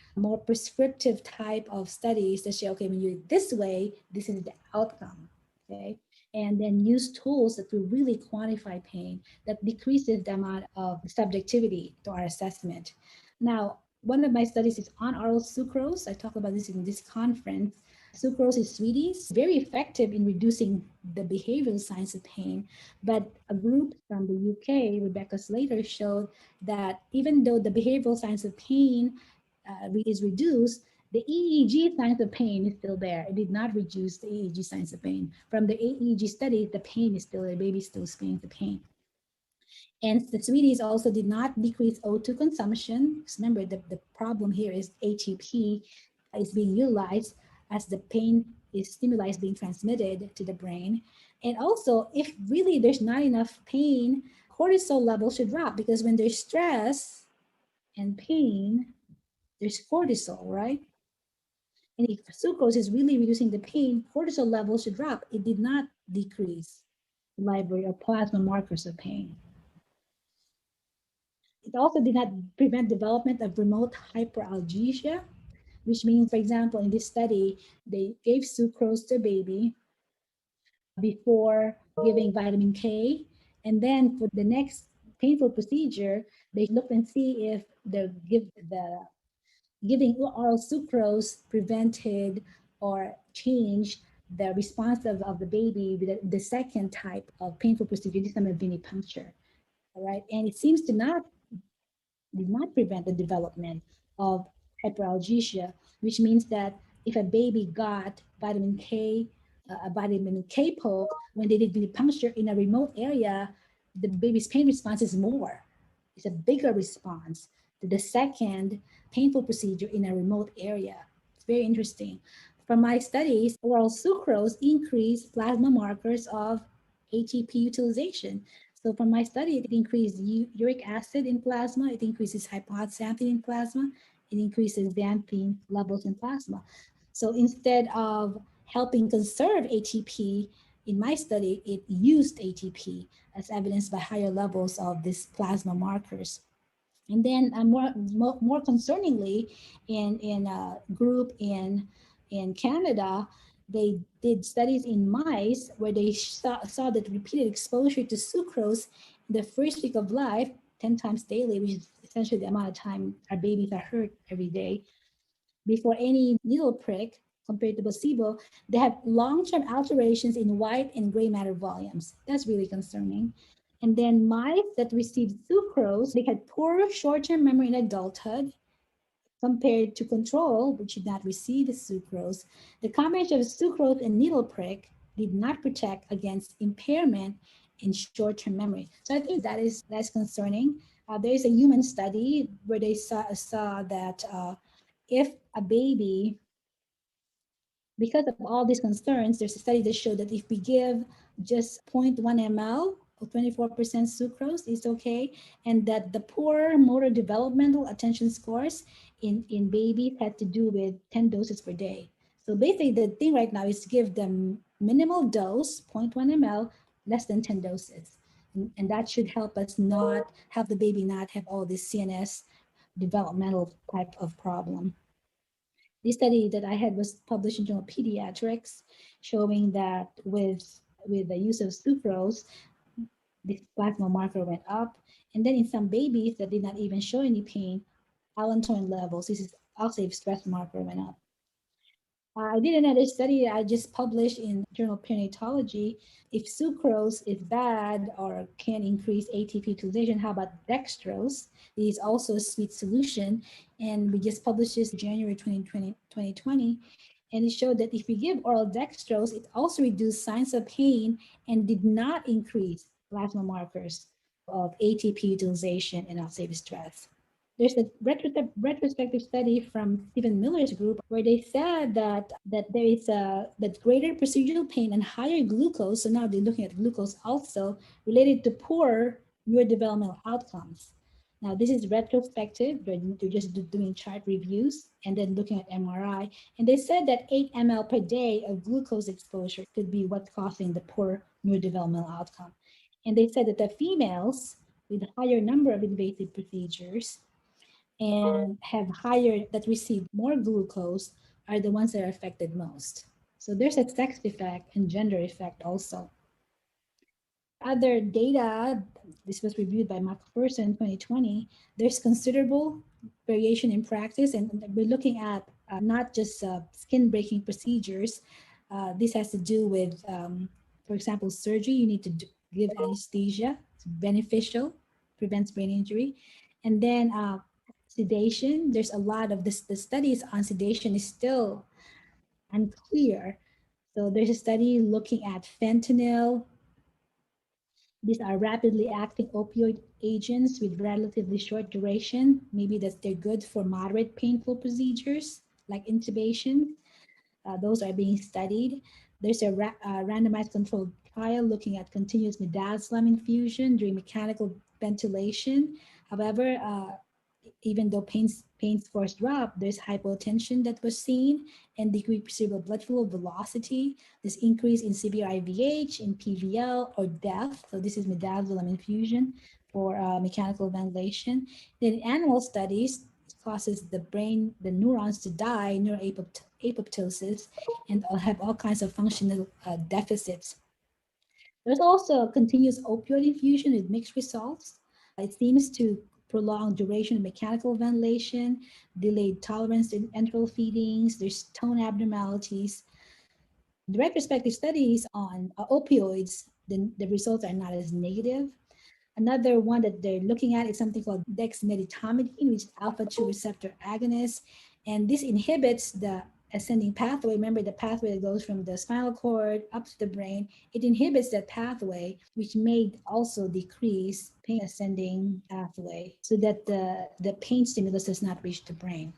Speaker 3: prescriptive type of studies to say, okay, when you do it this way, this is the outcome, okay? And then use tools that will really quantify pain, that decreases the amount of subjectivity to our assessment. Now, one of my studies is on oral sucrose. I talk about this in this conference. Sucrose is sweeties, very effective in reducing the behavioral signs of pain. But a group from the UK, Rebecca Slater, showed that even though the behavioral signs of pain is reduced, the EEG signs of pain is still there. It did not reduce the EEG signs of pain. From the EEG study, the pain is still there. The baby still experiencing the pain. And the sweeties also did not decrease O2 consumption. Because remember, the problem here is ATP is being utilized as the pain is stimuli is being transmitted to the brain. And also, if really there's not enough pain, cortisol levels should drop, because when there's stress and pain, there's cortisol, right? And if sucrose is really reducing the pain, cortisol levels should drop. It did not decrease the library of plasma markers of pain. It also did not prevent development of remote hyperalgesia, which means, for example, in this study, they gave sucrose to a baby before giving vitamin K. And then for the next painful procedure, they looked and see if the giving oral sucrose prevented or changed the response of the baby with the second type of painful procedure, this time of venipuncture. All right. And it seems to did not prevent the development of hyperalgesia, which means that if a baby got vitamin K, a vitamin K poke when they did venipuncture in a remote area, the baby's pain response is more. It's a bigger response to the second painful procedure in a remote area. It's very interesting. From my studies, oral sucrose increased plasma markers of ATP utilization. So from my study, it increased uric acid in plasma, it increases hypoxanthine in plasma, it increases xanthine levels in plasma. So instead of helping conserve ATP, in my study, it used ATP as evidenced by higher levels of these plasma markers. And then more concerningly, in a group in Canada, they did studies in mice where they saw that repeated exposure to sucrose in the first week of life, 10 times daily, which is essentially the amount of time our babies are hurt every day, before any needle prick compared to placebo, they have long-term alterations in white and gray matter volumes. That's really concerning. And then mice that received sucrose, they had poor short-term memory in adulthood compared to control, which did not receive the sucrose. The combination of sucrose and needle prick did not protect against impairment in short-term memory. So I think that's concerning. There is a human study where they saw that if a baby, because of all these concerns, there's a study that showed that if we give just 0.1 ml or 24% sucrose, it's okay. And that the poor motor developmental attention scores in babies had to do with 10 doses per day. So basically the thing right now is to give them minimal dose, 0.1 ml, less than 10 doses. And that should help us not have the baby not have all this CNS developmental type of problem. The study that I had was published in Journal Pediatrics, showing that with the use of sucrose, this plasma marker went up. And then in some babies that did not even show any pain, allantoin levels, this is oxidative stress marker, went up. I did another study I just published in Journal Perinatology. If sucrose is bad or can increase ATP utilization, how about dextrose? It is also a sweet solution. And we just published this January 2020. And it showed that if we give oral dextrose, it also reduced signs of pain and did not increase plasma markers of ATP utilization and oxidative stress. There's a retrospective study from Stephen Miller's group where they said that there is that greater procedural pain and higher glucose. So now they're looking at glucose also related to poor neurodevelopmental outcomes. Now this is retrospective. They're just doing chart reviews and then looking at MRI. And they said that 8 ml per day of glucose exposure could be what's causing the poor neurodevelopmental outcome. And they said that the females with a higher number of invasive procedures and have higher, that receive more glucose, are the ones that are affected most. So there's a sex effect and gender effect also. Other data, this was reviewed by McPherson in 2020, there's considerable variation in practice, and we're looking at not just skin breaking procedures. This has to do with, for example, surgery. You need to give anesthesia, it's beneficial, prevents brain injury. And then sedation, there's a lot of this, the studies on sedation is still unclear. So there's a study looking at fentanyl. These are rapidly acting opioid agents with relatively short duration. Maybe that they're good for moderate painful procedures like intubation. Those are being studied. There's a randomized controlled trial looking at continuous midazolam infusion during mechanical ventilation. However, even though pain scores drop, there's hypotension that was seen and decreased cerebral blood flow velocity. This increase in severe IVH, in PVL, or death. So this is midazolam infusion for mechanical ventilation. Then in animal studies, it causes the brain, the neurons to die, neuroapoptosis, and have all kinds of functional deficits. There's also continuous opioid infusion with mixed results. It seems to prolong duration of mechanical ventilation, delayed tolerance to enteral feedings, there's tone abnormalities. The retrospective studies on opioids, the results are not as negative. Another one that they're looking at is something called dexmedetomidine, which is alpha-2 receptor agonist. And this inhibits the ascending pathway. Remember the pathway that goes from the spinal cord up to the brain. It inhibits that pathway, which may also decrease pain ascending pathway so that the pain stimulus does not reach the brain.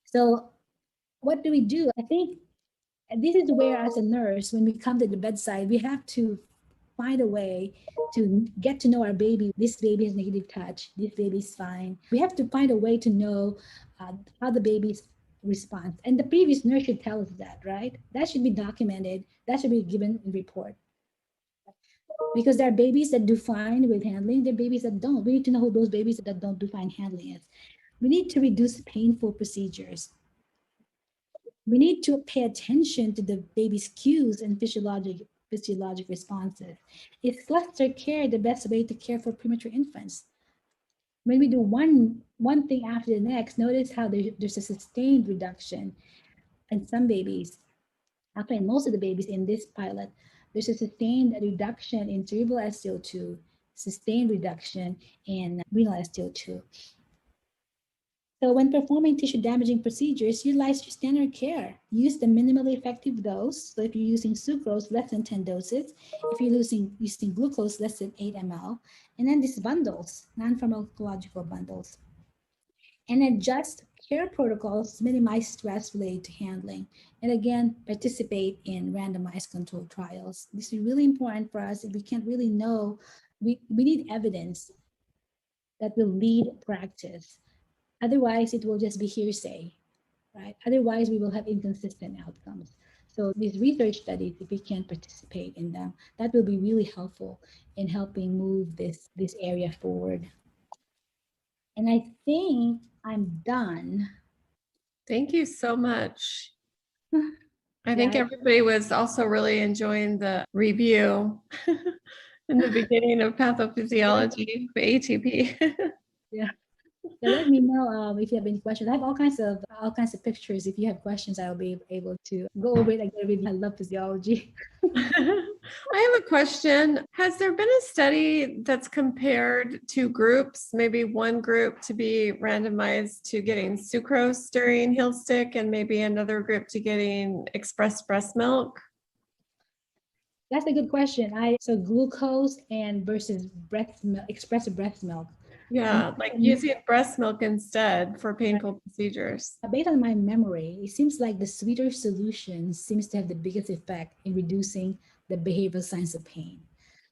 Speaker 3: So what do we do? I think this is where, as a nurse, when we come to the bedside, we have to find a way to get to know our baby. This baby has negative touch. This baby is fine. We have to find a way to know how the baby's response. And the previous nurse should tell us that, right? That should be documented. That should be given in report. Because there are babies that do fine with handling, there are babies that don't. We need to know who those babies that don't do fine handling is. We need to reduce painful procedures. We need to pay attention to the baby's cues and physiologic responses. Is cluster care the best way to care for premature infants? When we do one thing after the next, notice how there's a sustained reduction in some babies. Actually, in most of the babies in this pilot, there's a sustained reduction in cerebral SCO2, sustained reduction in renal SCO2. So when performing tissue damaging procedures, utilize your standard care. Use the minimally effective dose. So if you're using sucrose, less than 10 doses. If you're using glucose, less than 8 ml. And then these bundles, non-pharmacological bundles. And adjust care protocols to minimize stress related to handling. And again, participate in randomized controlled trials. This is really important for us. If we can't really know, we need evidence that will lead practice. Otherwise, it will just be hearsay, right? Otherwise, we will have inconsistent outcomes. So these research studies, if we can participate in them, that will be really helpful in helping move this area forward. And I think I'm done.
Speaker 2: Thank you so much. I think
Speaker 3: Yeah,
Speaker 2: everybody was also really enjoying the review in the beginning of pathophysiology for ATP.
Speaker 3: yeah. Yeah, let me know if you have any questions. I have all kinds of pictures. If you have questions, I'll be able to go over it again with you. I love physiology.
Speaker 2: I have a question. Has there been a study that's compared two groups, maybe one group to be randomized to getting sucrose during heel stick and maybe another group to getting expressed breast milk?
Speaker 3: That's a good question. So glucose and versus breast milk, expressive breast milk.
Speaker 2: Yeah, like using breast milk instead for painful procedures.
Speaker 3: Based on my memory, it seems like the sweeter solution seems to have the biggest effect in reducing the behavioral signs of pain.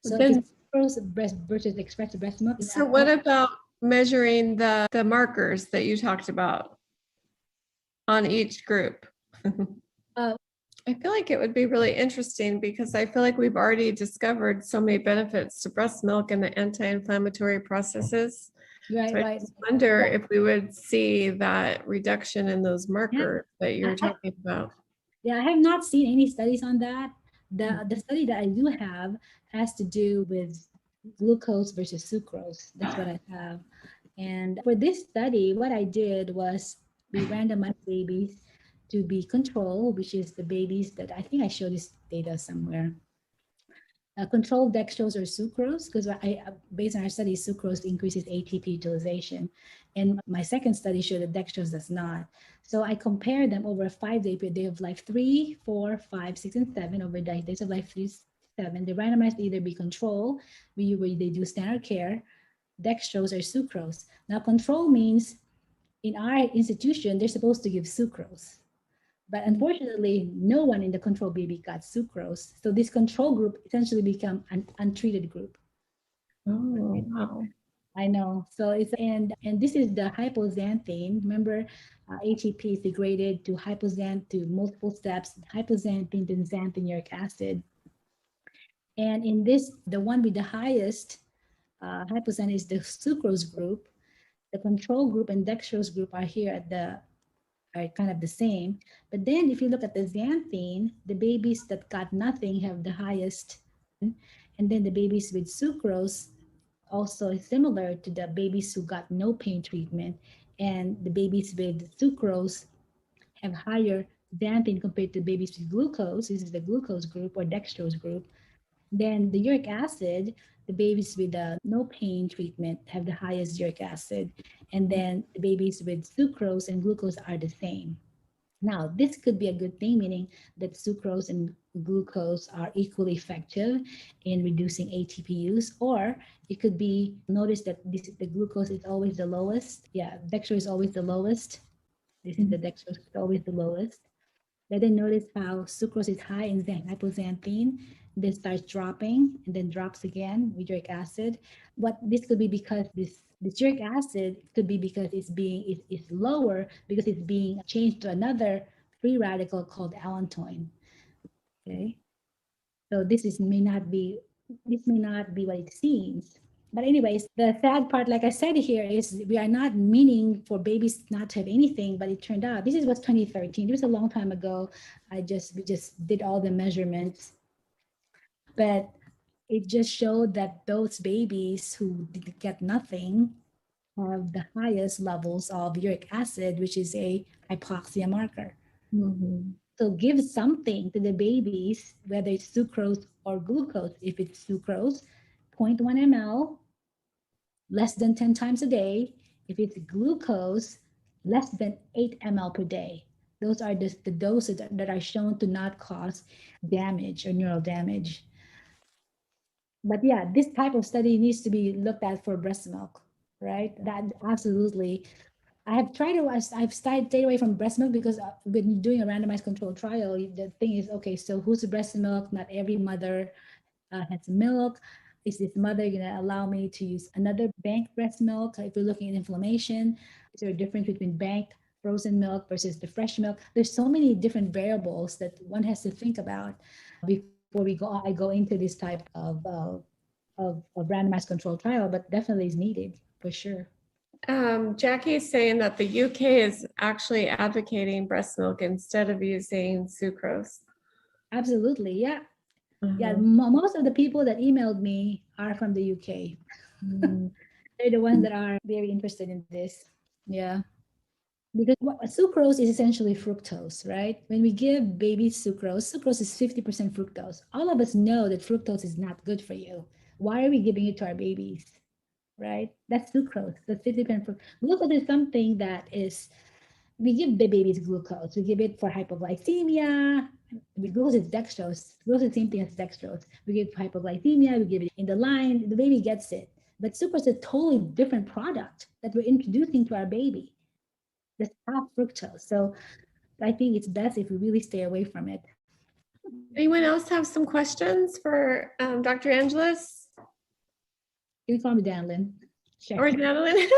Speaker 3: So if
Speaker 2: Then,
Speaker 3: it's frozen breast versus expressive breast milk,
Speaker 2: so what about measuring the markers that you talked about on each group?
Speaker 3: uh,
Speaker 2: I feel like it would be really interesting because I feel like we've already discovered so many benefits to breast milk and the anti-inflammatory processes.
Speaker 3: right,
Speaker 2: So I
Speaker 3: right.
Speaker 2: just wonder if we would see that reduction in those markers that you're talking about.
Speaker 3: Yeah, I have not seen any studies on that. The study that I do have has to do with glucose versus sucrose. That's what I have. And for this study, what I did was we randomized babies to be control, which is the babies that I think I showed this data somewhere. Controlled dextrose or sucrose, because based on our study, sucrose increases ATP utilization. And my second study showed that dextrose does not. So I compared them over a 5-day period, day of life 3, 4, 5, 6, and 7, over days of life 3, 7. They randomized to either be control, where they do standard care, dextrose, or sucrose. Now, control means in our institution, they're supposed to give sucrose. But unfortunately, no one in the control baby got sucrose. So this control group essentially become an untreated group.
Speaker 2: Oh, wow.
Speaker 3: I know. So and this is the hypoxanthine. Remember, ATP is degraded to hypoxanth to multiple steps, hypoxanthine to xanthinic acid. And in this, the one with the highest hypoxanthine is the sucrose group. The control group and dextrose group are here at the are kind of the same. But then if you look at the xanthine, the babies that got nothing have the highest. And then the babies with sucrose also is similar to the babies who got no pain treatment. And the babies with sucrose have higher xanthine compared to babies with glucose. This is the glucose group or dextrose group. Then the uric acid, the babies with no pain treatment have the highest uric acid. And then the babies with sucrose and glucose are the same. Now, this could be a good thing, meaning that sucrose and glucose are equally effective in reducing ATP use, or it could be notice that the glucose is always the lowest. Yeah, dextrose is always the lowest. This is the dextrose is always the lowest. Then notice how sucrose is high in hypoxanthine, then starts dropping and then drops again with uric acid. What this could be because this uric acid could be because it's lower because it's being changed to another free radical called allantoin. Okay, so this may not be what it seems. But anyways, the sad part, like I said here, is we are not meaning for babies not to have anything, but it turned out this was 2013. It was a long time ago. We just did all the measurements, but it just showed that those babies who did get nothing have the highest levels of uric acid, which is a hypoxia marker.
Speaker 2: Mm-hmm.
Speaker 3: So give something to the babies, whether it's sucrose or glucose. If it's sucrose, 0.1 ml, less than 10 times a day. If it's glucose, less than 8 ml per day. Those are the doses that are shown to not cause damage or neural damage. But yeah, this type of study needs to be looked at for breast milk, right? That absolutely. I've stayed away from breast milk because when doing a randomized controlled trial, the thing is, okay, so who's the breast milk? Not every mother has milk. Is this mother going to allow me to use another bank breast milk? If we're looking at inflammation, is there a difference between bank frozen milk versus the fresh milk. There's so many different variables that one has to think about before I go into this type of randomized control trial, but definitely is needed for sure.
Speaker 2: Jackie is saying that the UK is actually advocating breast milk instead of using sucrose.
Speaker 3: Absolutely, yeah. Yeah,
Speaker 2: Mhm.
Speaker 3: most of the people that emailed me are from the UK. They're the ones that are very interested in this. Yeah. Because sucrose is essentially fructose, right? When we give babies sucrose is 50% fructose. All of us know that fructose is not good for you. Why are we giving it to our babies, right? That's sucrose. That's 50% fructose. Glucose is something that is, we give the babies glucose. We give it for hypoglycemia. Glucose is dextrose. Glucose is the same thing as dextrose. We give it for hypoglycemia. We give it in the line. The baby gets it. But sucrose is a totally different product that we're introducing to our baby. That's half fructose. So I think it's best if we really stay away from it.
Speaker 2: Anyone else have some questions for Dr. Angeles
Speaker 3: You can call me Danilyn. Sure.
Speaker 2: or Danilyn?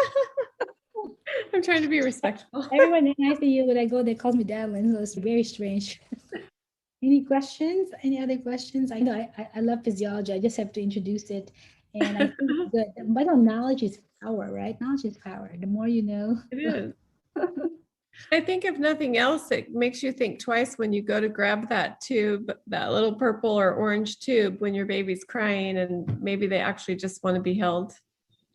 Speaker 2: I'm trying to be respectful.
Speaker 3: Everyone in ICU, when I go, they call me Danilyn, so it's very strange. Any questions? Any other questions? I know I love physiology. I just have to introduce it. And I think that, but knowledge is power, right? Knowledge is power. The more you know.
Speaker 2: It is. I think if nothing else, it makes you think twice when you go to grab that tube, that little purple or orange tube when your baby's crying and maybe they actually just want to be held.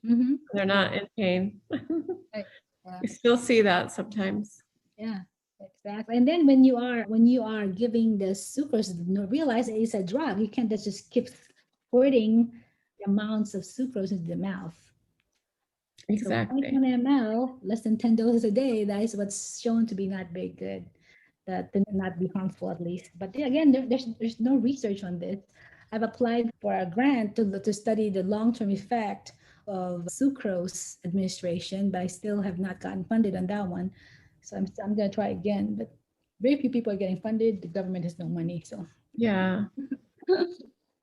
Speaker 3: Mm-hmm.
Speaker 2: They're not in pain.
Speaker 3: Right. Yeah.
Speaker 2: You still see that sometimes.
Speaker 3: Yeah, exactly. And then when you are giving the sucrose, realize it is a drug. You can't just keep squirting the amounts of sucrose into the mouth.
Speaker 2: Exactly.
Speaker 3: So 0.1 ml, less than 10 doses a day, that is what's shown to be not very good, that to not be harmful at least. But again, there's no research on this. I've applied for a grant to study the long-term effect of sucrose administration, but I still have not gotten funded on that one. So I'm going to try again, but very few people are getting funded. The government has no money, so.
Speaker 2: Yeah.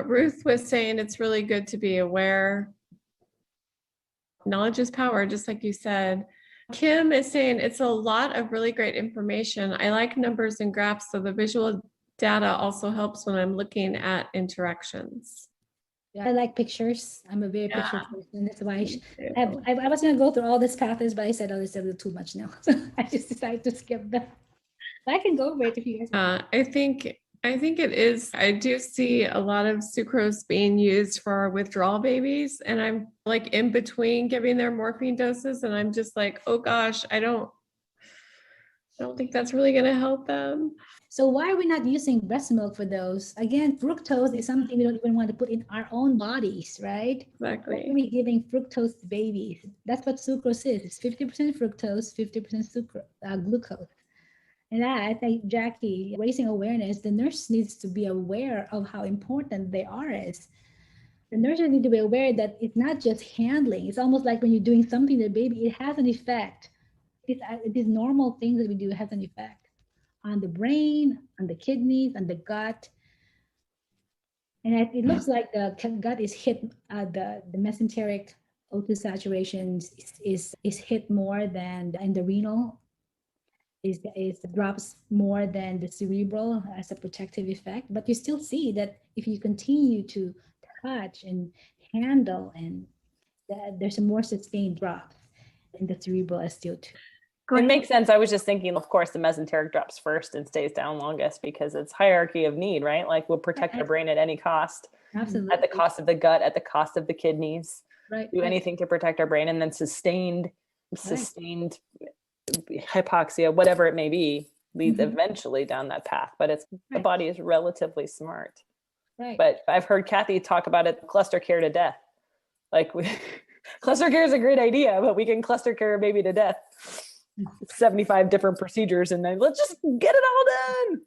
Speaker 2: Ruth was saying it's really good to be aware. Knowledge is power, just like you said. Kim is saying it's a lot of really great information. I like numbers and graphs, so the visual data also helps when I'm looking at interactions.
Speaker 3: Yeah, I like pictures. I'm a very picture person. That's why
Speaker 2: too.
Speaker 3: I was going to go through all these paths, but I said, oh, this is a little too much now. So I just decided to skip them. But I can go over it if you guys want.
Speaker 2: I think it is. I do see a lot of sucrose being used for withdrawal babies, and I'm like in between giving their morphine doses, and I'm just like, oh gosh, I don't think that's really going to help them.
Speaker 3: So why are we not using breast milk for those? Again, fructose is something we don't even want to put in our own bodies, right?
Speaker 2: Exactly.
Speaker 3: Why are we giving fructose to babies? That's what sucrose is. It's 50% fructose, 50% glucose. And I think, Jackie, raising awareness, the nurse needs to be aware of how important they are as. The nurses need to be aware that it's not just handling. It's almost like when you're doing something to the baby, it has an effect. These normal things that we do has an effect on the brain, on the kidneys, on the gut. And it looks like the gut is hit, the mesenteric O2 saturation is hit more than in the renal. Is drops more than the cerebral as a protective effect, but you still see that if you continue to touch and handle, and there's a more sustained drop in the cerebral STO2.
Speaker 4: It makes sense. I was just thinking, of course, the mesenteric drops first and stays down longest because it's hierarchy of need, right? Like we'll protect our brain at any cost.
Speaker 3: Absolutely.
Speaker 4: At the cost of the gut, at the cost of the kidneys.
Speaker 3: Right.
Speaker 4: Do anything to protect our brain, and then sustained hypoxia, whatever it may be, leads eventually down that path. But it's the body is relatively smart.
Speaker 3: Right.
Speaker 4: But I've heard Kathy talk about it, cluster care to death. Like cluster care is a great idea, but we can cluster care a baby to death. 75 different procedures, and then let's just get it all done.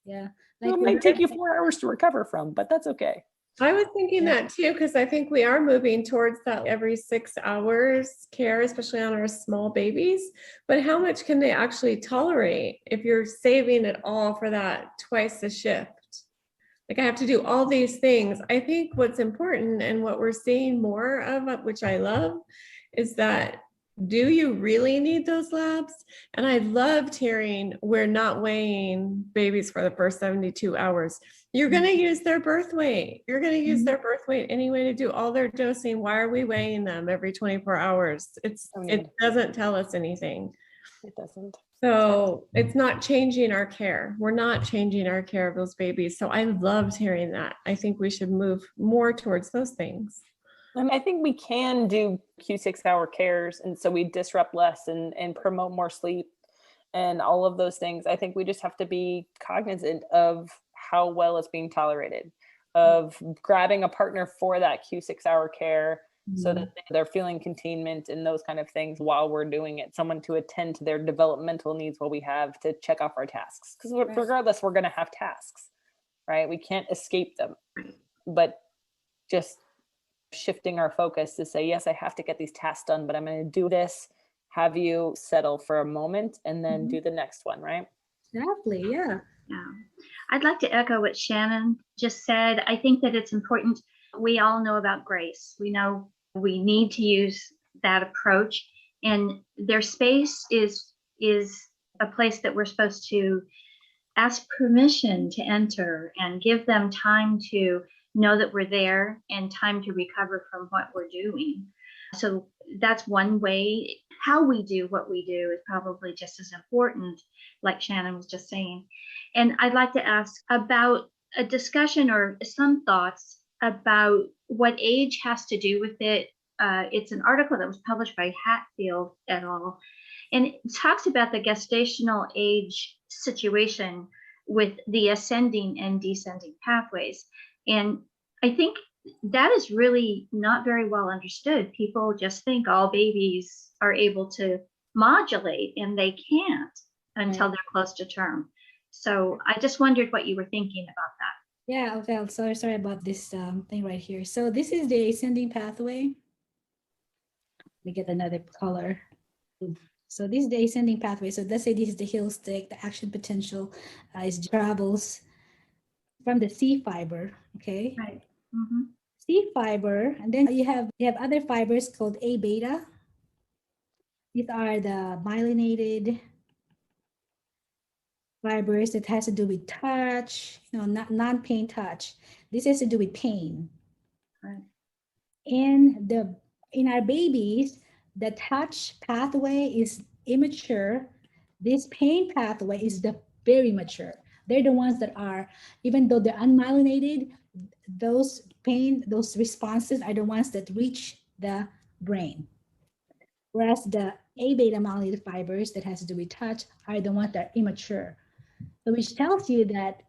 Speaker 3: Yeah.
Speaker 4: Like, it might take you 4 hours to recover from, but that's okay.
Speaker 2: I was thinking that too, because I think we are moving towards that every 6 hours care, especially on our small babies. But how much can they actually tolerate if you're saving it all for that twice a shift? Like I have to do all these things. I think what's important and what we're seeing more of, which I love, is that do you really need those labs? And I loved hearing we're not weighing babies for the first 72 hours. You're going to use their birth weight. You're going to use their birth weight anyway to do all their dosing. Why are we weighing them every 24 hours? It doesn't tell us anything.
Speaker 4: It doesn't.
Speaker 2: So it's not changing our care. We're not changing our care of those babies. So I loved hearing that. I think we should move more towards those things.
Speaker 4: I think we can do Q6-hour cares, and so we disrupt less and promote more sleep and all of those things. I think we just have to be cognizant of how well it's being tolerated, of grabbing a partner for that Q6-hour care so that they're feeling containment and those kind of things while we're doing it. Someone to attend to their developmental needs while we have to check off our tasks. Because regardless, we're going to have tasks, right? We can't escape them. But just shifting our focus to say, yes, I have to get these tasks done, but I'm going to do this, have you settle for a moment and then do the next one, right?
Speaker 3: Exactly. Yeah.
Speaker 5: Yeah. I'd like to echo what Shannon just said. I think that it's important. We all know about grace. We know we need to use that approach, and their space is a place that we're supposed to ask permission to enter and give them time to know that we're there and time to recover from what we're doing. So that's one way. How we do what we do is probably just as important, like Shannon was just saying. And I'd like to ask about a discussion or some thoughts about what age has to do with it. It's an article that was published by Hatfield et al. And it talks about the gestational age situation with the ascending and descending pathways. And I think that is really not very well understood. People just think all babies are able to modulate, and they can't until they're close to term. So I just wondered what you were thinking about that.
Speaker 3: Yeah, okay. I'm sorry about this thing right here. So this is the ascending pathway. Let me get another color. So this is the ascending pathway. So let's say this is the heel stick. The action potential travels from the C fiber. Okay.
Speaker 5: Right.
Speaker 3: C fiber, and then you have other fibers called A beta. These are the myelinated fibers that has to do with touch, not non-pain touch. This has to do with pain.
Speaker 5: Right.
Speaker 3: In our babies, the touch pathway is immature. This pain pathway is the very mature. They're the ones that are, even though they're unmyelinated, those responses are the ones that reach the brain. Whereas the A beta myelinated fibers that has to do with touch are the ones that are immature. So which tells you that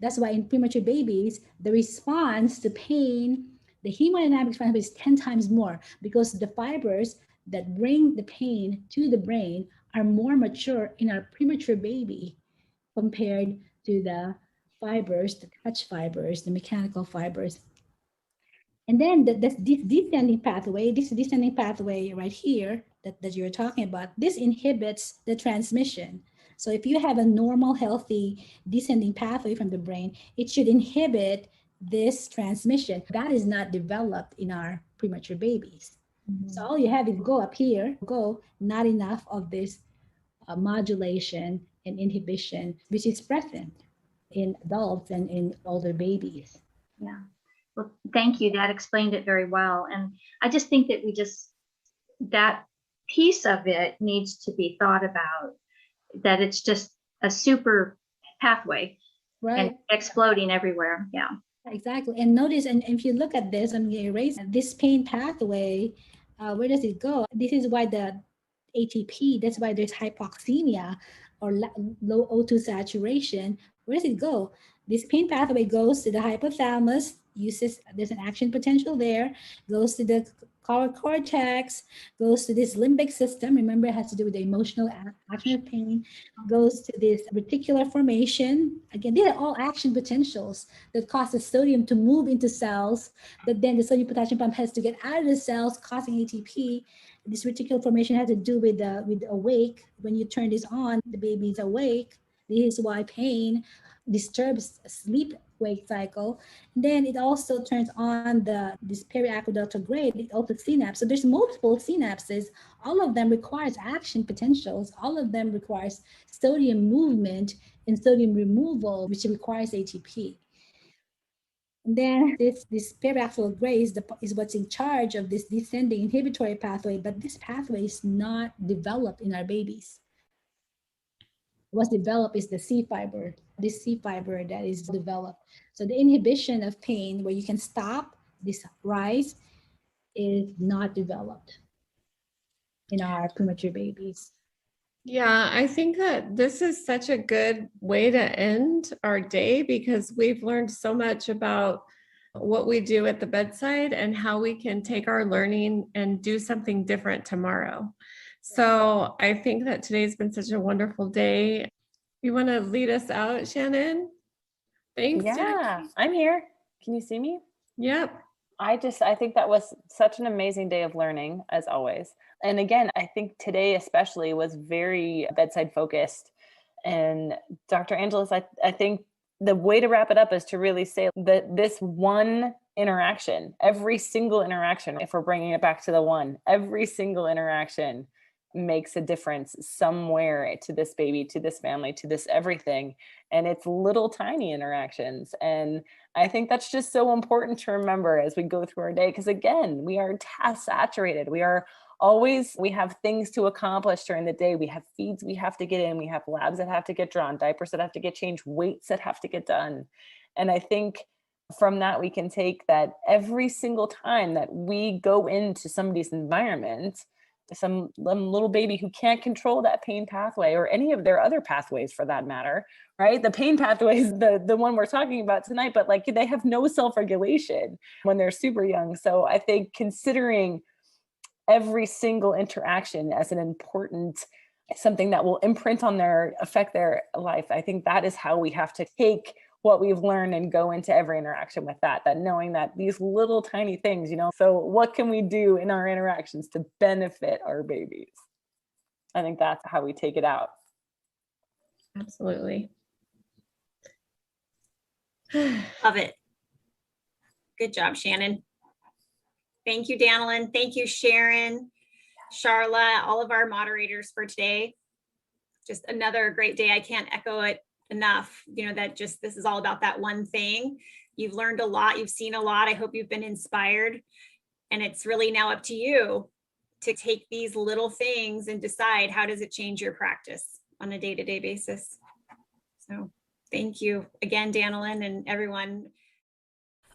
Speaker 3: that's why in premature babies, the response to pain, the hemodynamic response is 10 times more, because the fibers that bring the pain to the brain are more mature in our premature baby compared to the fibers, the touch fibers, the mechanical fibers. And then this descending pathway right here that you're talking about, this inhibits the transmission. So if you have a normal, healthy descending pathway from the brain, it should inhibit this transmission. That is not developed in our premature babies. So all you have is go up here, not enough of this modulation and inhibition, which is present in adults and in older babies.
Speaker 5: Yeah. Well, thank you. That explained it very well. And I just think that that piece of it needs to be thought about, that it's just a super pathway, right, and exploding everywhere. Yeah.
Speaker 3: Exactly. And notice, and if you look at this, I'm going to erase this pain pathway. Where does it go? This is why the ATP, that's why there's hypoxemia or low O2 saturation. Where does it go? This pain pathway goes to the hypothalamus, there's an action potential there, goes to the cortex, goes to this limbic system. Remember, it has to do with the emotional action of pain, goes to this reticular formation. Again, these are all action potentials that cause the sodium to move into cells, that then the sodium potassium pump has to get out of the cells, causing ATP. This reticular formation has to do with awake. When you turn this on, the baby is awake. This is why pain disturbs sleep wake cycle. Then it also turns on this periaqueductal grade, it also synapse. So there's multiple synapses. All of them requires action potentials. All of them requires sodium movement and sodium removal, which requires ATP. And then this periaqueductal grade is what's in charge of this descending inhibitory pathway, but this pathway is not developed in our babies. What's developed is the C fiber, this C fiber that is developed. So the inhibition of pain, where you can stop this rise, is not developed in our premature babies.
Speaker 2: Yeah, I think that this is such a good way to end our day, because we've learned so much about what we do at the bedside and how we can take our learning and do something different tomorrow. So I think that today's been such a wonderful day. You want to lead us out, Shannon? Thanks.
Speaker 4: Yeah,
Speaker 2: Jackie.
Speaker 4: I'm here. Can you see me?
Speaker 2: Yep.
Speaker 4: I think that was such an amazing day of learning, as always. And again, I think today especially was very bedside focused. And Dr. Angeles, I think the way to wrap it up is to really say that this one interaction, every single interaction, if we're bringing it back to the one, every single interaction makes a difference somewhere to this baby, to this family, to this everything. And it's little tiny interactions. And I think that's just so important to remember as we go through our day, because again, we are task saturated. We have things to accomplish during the day. We have feeds we have to get in. We have labs that have to get drawn, diapers that have to get changed, weights that have to get done. And I think from that, we can take that every single time that we go into somebody's environment, some little baby who can't control that pain pathway or any of their other pathways for that matter, right? The pain pathway is the one we're talking about tonight, but like they have no self-regulation when they're super young. So I think considering every single interaction as an important something that will affect their life, I think that is how we have to take what we've learned and go into every interaction with that knowing that these little tiny things, so what can we do in our interactions to benefit our babies? I think that's how we take it out.
Speaker 2: Absolutely.
Speaker 1: Love it. Good job, Shannon. Thank you, Danilyn. Thank you, Sharon, Charla, all of our moderators for today. Just another great day. I can't echo it enough, this is all about that one thing. You've learned a lot, you've seen a lot. I hope you've been inspired, and it's really now up to you to take these little things and decide how does it change your practice on a day-to-day basis. So thank you again, Danilyn, and everyone.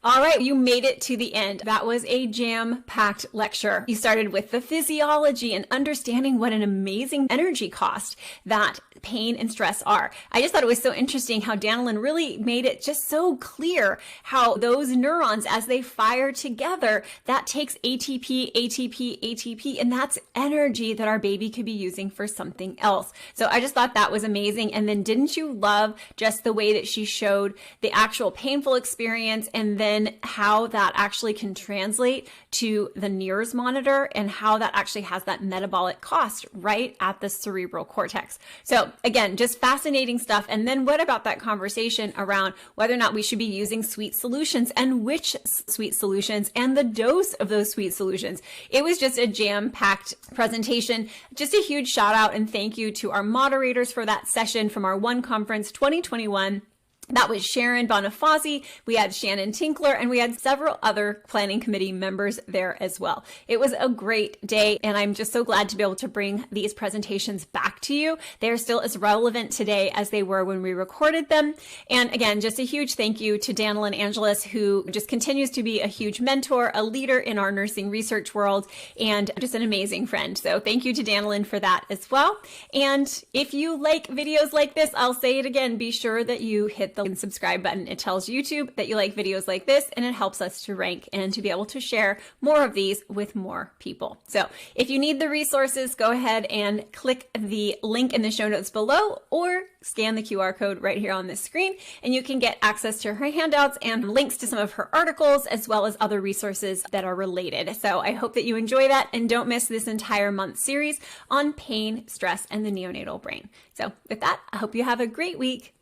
Speaker 1: All right, you made it to the end. That was a jam-packed lecture. You started with the physiology and understanding what an amazing energy cost that pain and stress are. I just thought it was so interesting how Danilyn really made it just so clear how those neurons, as they fire together, that takes ATP, ATP, ATP, and that's energy that our baby could be using for something else. So I just thought that was amazing. And then didn't you love just the way that she showed the actual painful experience and then how that actually can translate to the NIRS monitor and how that actually has that metabolic cost right at the cerebral cortex. So again, just fascinating stuff. And then what about that conversation around whether or not we should be using sweet solutions and which sweet solutions and the dose of those sweet solutions? It was just a jam-packed presentation. Just a huge shout out and thank you to our moderators for that session from our One Conference 2021. That was Sharon Bonifazi, we had Shannon Tinkler, and we had several other planning committee members there as well. It was a great day, and I'm just so glad to be able to bring these presentations back to you. They are still as relevant today as they were when we recorded them. And again, just a huge thank you to Danilyn Angeles, who just continues to be a huge mentor, a leader in our nursing research world, and just an amazing friend. So thank you to Danilyn for that as well. And if you like videos like this, I'll say it again, be sure that you hit the subscribe button. It tells YouTube that you like videos like this, and it helps us to rank and to be able to share more of these with more people. So if you need the resources, go ahead and click the link in the show notes below or scan the QR code right here on this screen, and you can get access to her handouts and links to some of her articles as well as other resources that are related. So I hope that you enjoy that and don't miss this entire month series on pain, stress, and the neonatal brain. So with that, I hope you have a great week.